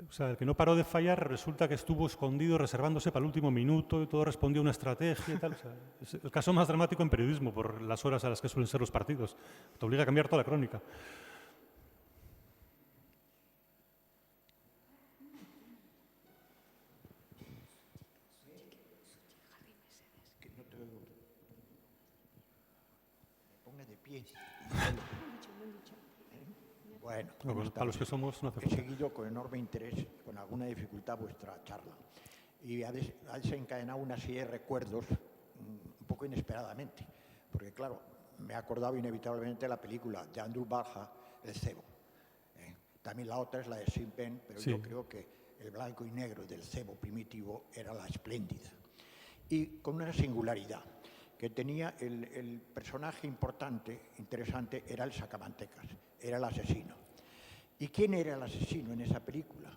o sea, el que no paró de fallar resulta que estuvo escondido reservándose para el último minuto y todo respondió a una estrategia y tal. O sea, es el caso más dramático en periodismo por las horas a las que suelen ser los partidos. Te obliga a cambiar toda la crónica. Bueno, Para los que somos, no hace he falta. seguido con enorme interés, con alguna dificultad, vuestra charla. Y ha desencadenado una serie de recuerdos un poco inesperadamente. Porque, claro, me he acordado inevitablemente de la película de Andrew Barja, El cebo. También la otra es la de Sean Penn, pero Sí. yo creo que el blanco y negro del cebo primitivo era la espléndida. Y con una singularidad, que tenía el personaje importante, interesante, era el sacamantecas, era el asesino. ¿Y quién era el asesino en esa película?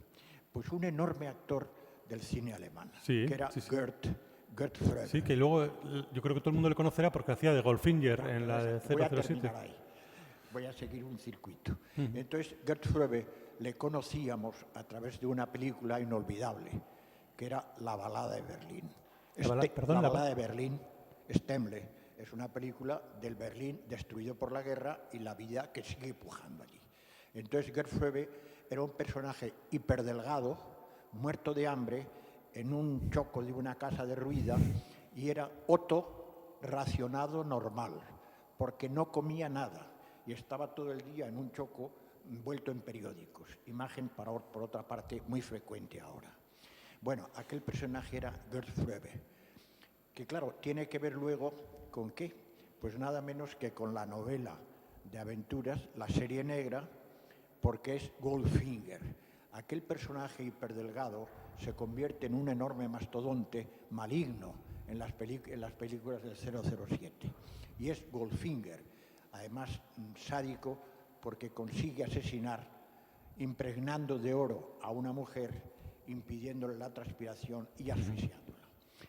Pues un enorme actor del cine alemán, Sí, que era sí, sí. Gert Fröbe. Sí, que luego yo creo que todo el mundo le conocerá porque hacía de Goldfinger en la de Voy a 007. terminar ahí. Voy a seguir un circuito. Entonces, Gert Fröbe le conocíamos a través de una película inolvidable, que era La balada de Berlín. La balada de Berlín, Stemmle, es una película del Berlín destruido por la guerra y la vida que sigue pujando allí. Entonces, Gert Fröbe era un personaje hiperdelgado, muerto de hambre, en un choco de una casa derruida, y era Otto racionado normal, porque no comía nada y estaba todo el día en un choco envuelto en periódicos. Imagen, por otra parte, muy frecuente ahora. Bueno, aquel personaje era Gert Fröbe, que claro, tiene que ver luego con ¿qué? Pues nada menos que con la novela de aventuras, La serie negra, porque es Goldfinger. Aquel personaje hiperdelgado se convierte en un enorme mastodonte maligno en las películas del 007. Y es Goldfinger, además sádico, porque consigue asesinar impregnando de oro a una mujer, impidiéndole la transpiración y asfixiándola.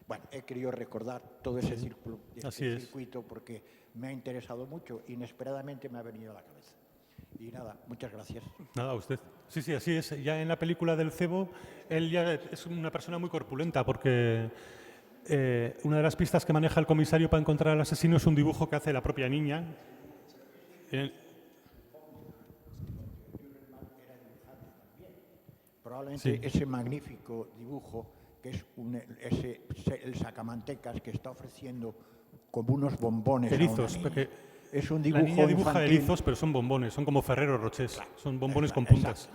Bueno, he querido recordar todo ese circuito porque me ha interesado mucho, inesperadamente me ha venido a la cabeza. Y nada, muchas gracias. Nada, usted. Sí, sí, así es. Ya en la película del cebo, él ya es una persona muy corpulenta porque una de las pistas que maneja el comisario para encontrar al asesino es un dibujo que hace la propia niña. Probablemente Sí. ese magnífico dibujo, que es el sacamantecas que está ofreciendo como unos bombones Erizos, a una niña. porque Es un la dibujo niña dibuja infantil. erizos, pero son bombones, son como Ferrero Rochers, son bombones con puntas.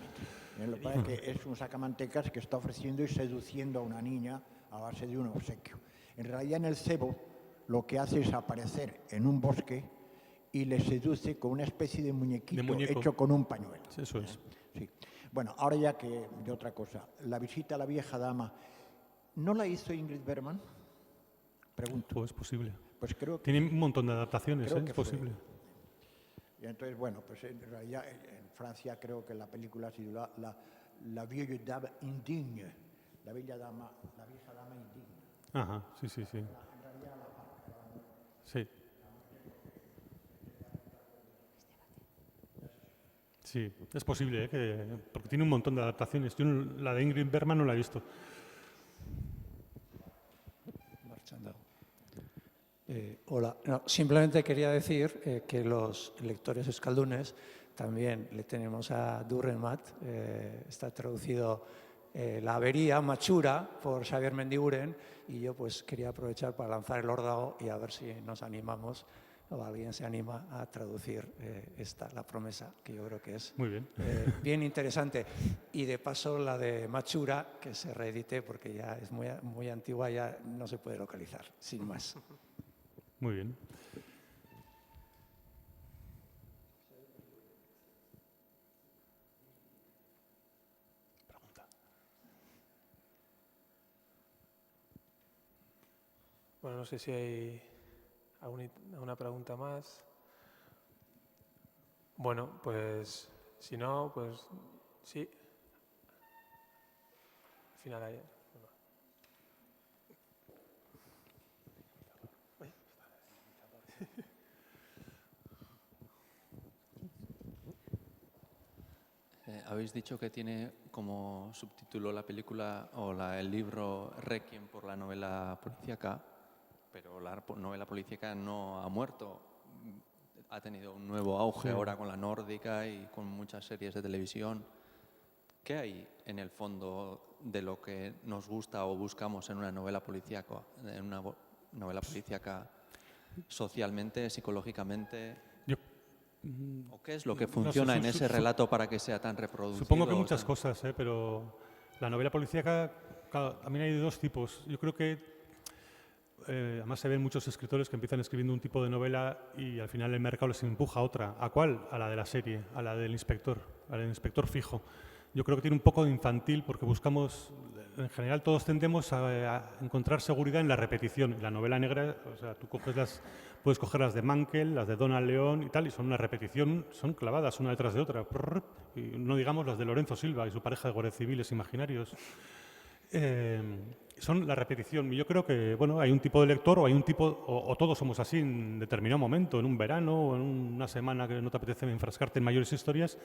Lo que pasa es que es un sacamantecas que está ofreciendo y seduciendo a una niña a base de un obsequio. En realidad, en el cebo, lo que hace es aparecer en un bosque y le seduce con una especie de muñequito hecho con un pañuelo. Eso es. Sí. Bueno, ahora ya que de otra cosa. La visita a la vieja dama ¿No la hizo Ingrid Bergman? Pregunto. Pues posible. Pues creo que Tiene un montón de adaptaciones, creo ¿eh? que Es fue. posible. Y entonces, bueno, pues en realidad en Francia creo que la película se titula La vieille dame indigne, la vieja dama indigna. Ajá, sí. Sí. Sí, es posible, porque tiene un montón de adaptaciones. Yo la de Ingrid Bergman no la he visto. Marchando. Hola, no, simplemente quería decir que los lectores escaldunes también le tenemos a Durrenmatt, está traducido La avería, Machura, por Xavier Mendiguren, y yo pues quería aprovechar para lanzar el órdago y a ver si nos animamos o alguien se anima a traducir La promesa, que yo creo que es Muy bien. bien interesante. Y de paso la de Machura, que se reedite porque ya es muy antigua, ya no se puede localizar, sin más. Muy bien. Bueno, no sé si hay alguna pregunta más. Bueno, pues si no, pues sí. Al final hay... Habéis dicho que tiene como subtítulo la película o el libro Requiem por la novela policíaca, pero la novela policíaca no ha muerto. Ha tenido un nuevo auge ahora con la nórdica y con muchas series de televisión. ¿Qué hay en el fondo de lo que nos gusta o buscamos en una novela policíaca, socialmente, psicológicamente? ¿O qué es lo que funciona en ese relato para que sea tan reproducido? Supongo que muchas cosas, pero la novela policíaca, claro, también hay de dos tipos. Yo creo que además se ven muchos escritores que empiezan escribiendo un tipo de novela y al final el mercado les empuja a otra. ¿A cuál? A la de la serie, a la del inspector fijo. Yo creo que tiene un poco de infantil porque buscamos, en general todos tendemos a encontrar seguridad en la repetición. La novela negra, o sea, tú puedes coger las de Mankell, las de Donald León y tal, y son una repetición, son clavadas una detrás de otra. Y no digamos las de Lorenzo Silva y su pareja de guardias civiles imaginarios. Son la repetición. Yo creo que bueno, hay un tipo de lector o hay un tipo, o todos somos así en determinado momento, en un verano o en una semana que no te apetece enfrascarte en mayores historias,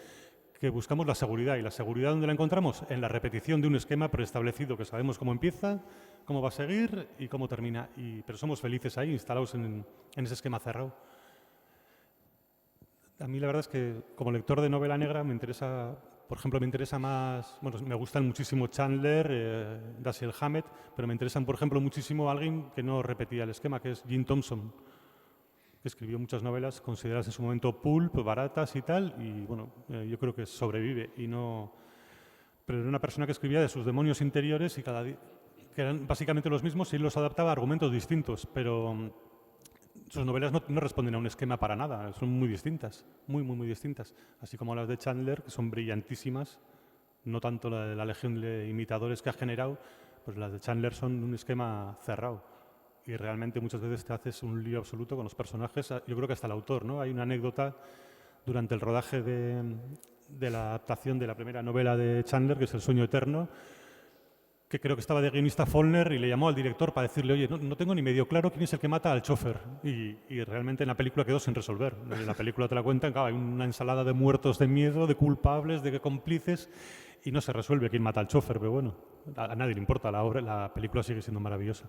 que buscamos la seguridad. ¿Y la seguridad dónde la encontramos? En la repetición de un esquema preestablecido que sabemos cómo empieza, cómo va a seguir y cómo termina. Pero somos felices ahí, instalados en ese esquema cerrado. A mí la verdad es que como lector de novela negra me interesa, por ejemplo, más, bueno, me gustan muchísimo Chandler, Dashiell Hammett, pero me interesan, por ejemplo, muchísimo alguien que no repetía el esquema, que es Jim Thompson, que escribió muchas novelas consideradas en su momento pulp, baratas y tal, y bueno, yo creo que sobrevive y no... Pero era una persona que escribía de sus demonios interiores y que eran básicamente los mismos y él los adaptaba a argumentos distintos, pero sus novelas no responden a un esquema para nada, son muy distintas, muy distintas, así como las de Chandler, que son brillantísimas, no tanto la de la legión de imitadores que ha generado, pues las de Chandler son un esquema cerrado. Y realmente muchas veces te haces un lío absoluto con los personajes. Yo creo que hasta el autor, ¿no? Hay una anécdota durante el rodaje de la adaptación de la primera novela de Chandler, que es El sueño eterno, que creo que estaba de guionista Follner y le llamó al director para decirle, oye, no tengo ni medio claro quién es el que mata al chofer. Y realmente en la película quedó sin resolver. En la película te la cuentan, claro, hay una ensalada de muertos de miedo, de culpables, de cómplices, y no se resuelve quién mata al chofer. Pero bueno, a nadie le importa, la película sigue siendo maravillosa.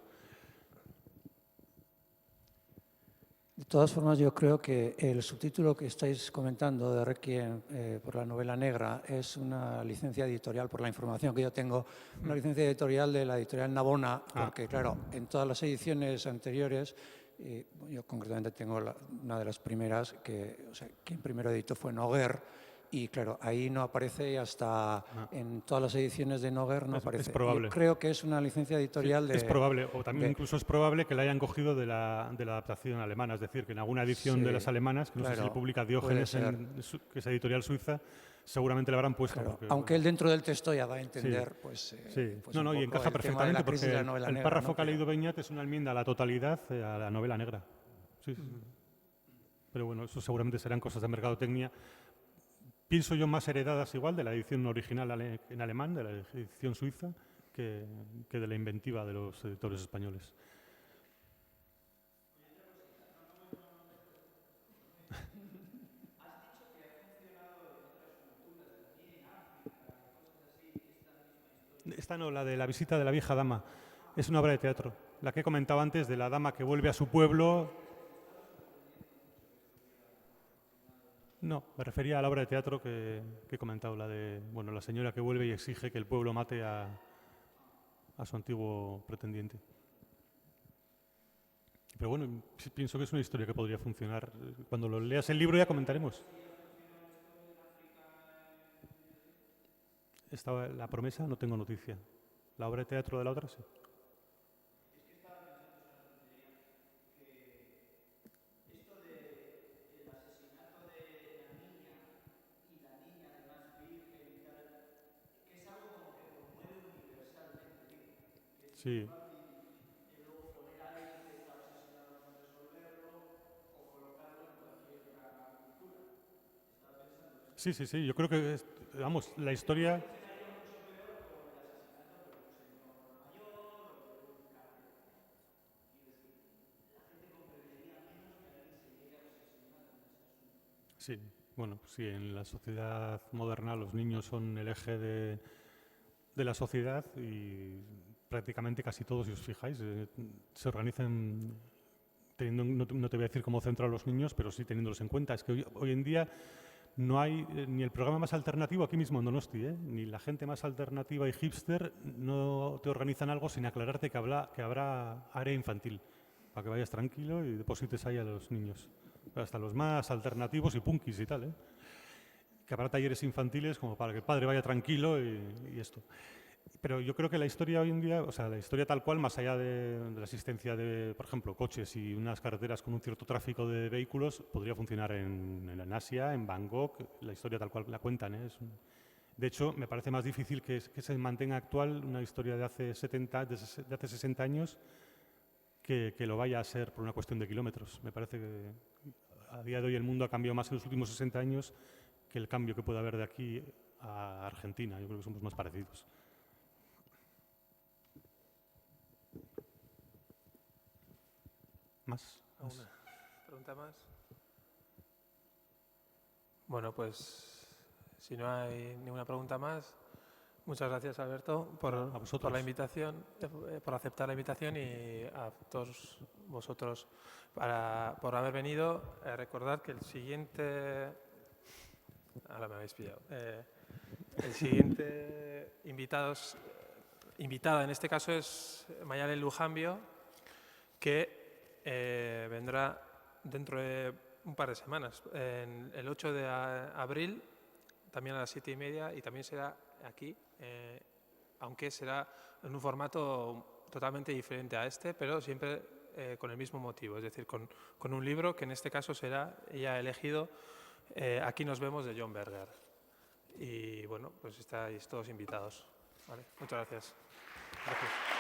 De todas formas, yo creo que el subtítulo que estáis comentando de Requiem por la novela negra es una licencia editorial, por la información que yo tengo, una licencia editorial de la editorial Navona, porque claro, en todas las ediciones anteriores, yo concretamente tengo una de las primeras, quien primero editó fue Noguer, y claro, ahí no aparece y hasta en todas las ediciones de Noguer no aparece. Es probable. Yo creo que es una licencia editorial Es probable, o también incluso es probable que la hayan cogido de la adaptación alemana, es decir, que en alguna edición de las alemanas, que no sé si le publica Diógenes, que es editorial suiza, seguramente la habrán puesto. Claro, porque, aunque él dentro del texto ya da a entender, Sí. pues, Sí, pues no, un no, y poco encaja el tema de perfectamente la crisis porque de la novela el negra, párrafo ¿no? que ha leído Beñat es una enmienda a la totalidad a la novela negra. Sí, sí. Pero bueno, eso seguramente serán cosas de mercadotecnia. Pienso yo más heredadas igual de la edición original en alemán, de la edición suiza, que de la inventiva de los editores españoles. Esta no, la de la visita de la vieja dama. Es una obra de teatro. La que he comentado antes, de la dama que vuelve a su pueblo. No, me refería a la obra de teatro que he comentado, la de la señora que vuelve y exige que el pueblo mate a su antiguo pretendiente. Pero bueno, pienso que es una historia que podría funcionar. Cuando lo leas el libro ya comentaremos. La promesa no tengo noticia. La obra de teatro de la otra sí. Sí. Sí, sí, sí. Yo creo que, vamos, la historia... Sí, bueno, sí, en la sociedad moderna los niños son el eje de la sociedad y prácticamente casi todos, si os fijáis, se organizan teniendo, no te voy a decir cómo centro a los niños, pero sí teniéndolos en cuenta. Es que hoy en día no hay ni el programa más alternativo aquí mismo en Donosti, ni la gente más alternativa y hipster no te organizan algo sin aclararte que habrá área infantil, para que vayas tranquilo y deposites ahí a los niños. Hasta los más alternativos y punkis y tal, que habrá talleres infantiles como para que el padre vaya tranquilo y esto. Pero yo creo que la historia hoy en día, o sea, la historia tal cual, más allá de la existencia de, por ejemplo, coches y unas carreteras con un cierto tráfico de vehículos, podría funcionar en Asia, en Bangkok, la historia tal cual la cuentan. De hecho, me parece más difícil que se mantenga actual una historia de hace 60 años que lo vaya a ser por una cuestión de kilómetros. Me parece que a día de hoy el mundo ha cambiado más en los últimos 60 años que el cambio que puede haber de aquí a Argentina. Yo creo que somos más parecidos. ¿Más? ¿Alguna pregunta más? Bueno, pues si no hay ninguna pregunta más, muchas gracias, Alberto, por la invitación, por aceptar la invitación y a todos vosotros por haber venido. Recordad que el siguiente... Ahora me habéis pillado. El siguiente invitada en este caso es Mayalen Lujambio, que vendrá dentro de un par de semanas, el 8 de abril, también a las 7:30, y también será aquí, aunque será en un formato totalmente diferente a este, pero siempre con el mismo motivo, es decir, con un libro que en este caso será, ella ha elegido, Aquí nos vemos, de John Berger. Y bueno, pues estáis todos invitados. Vale, muchas gracias. Gracias.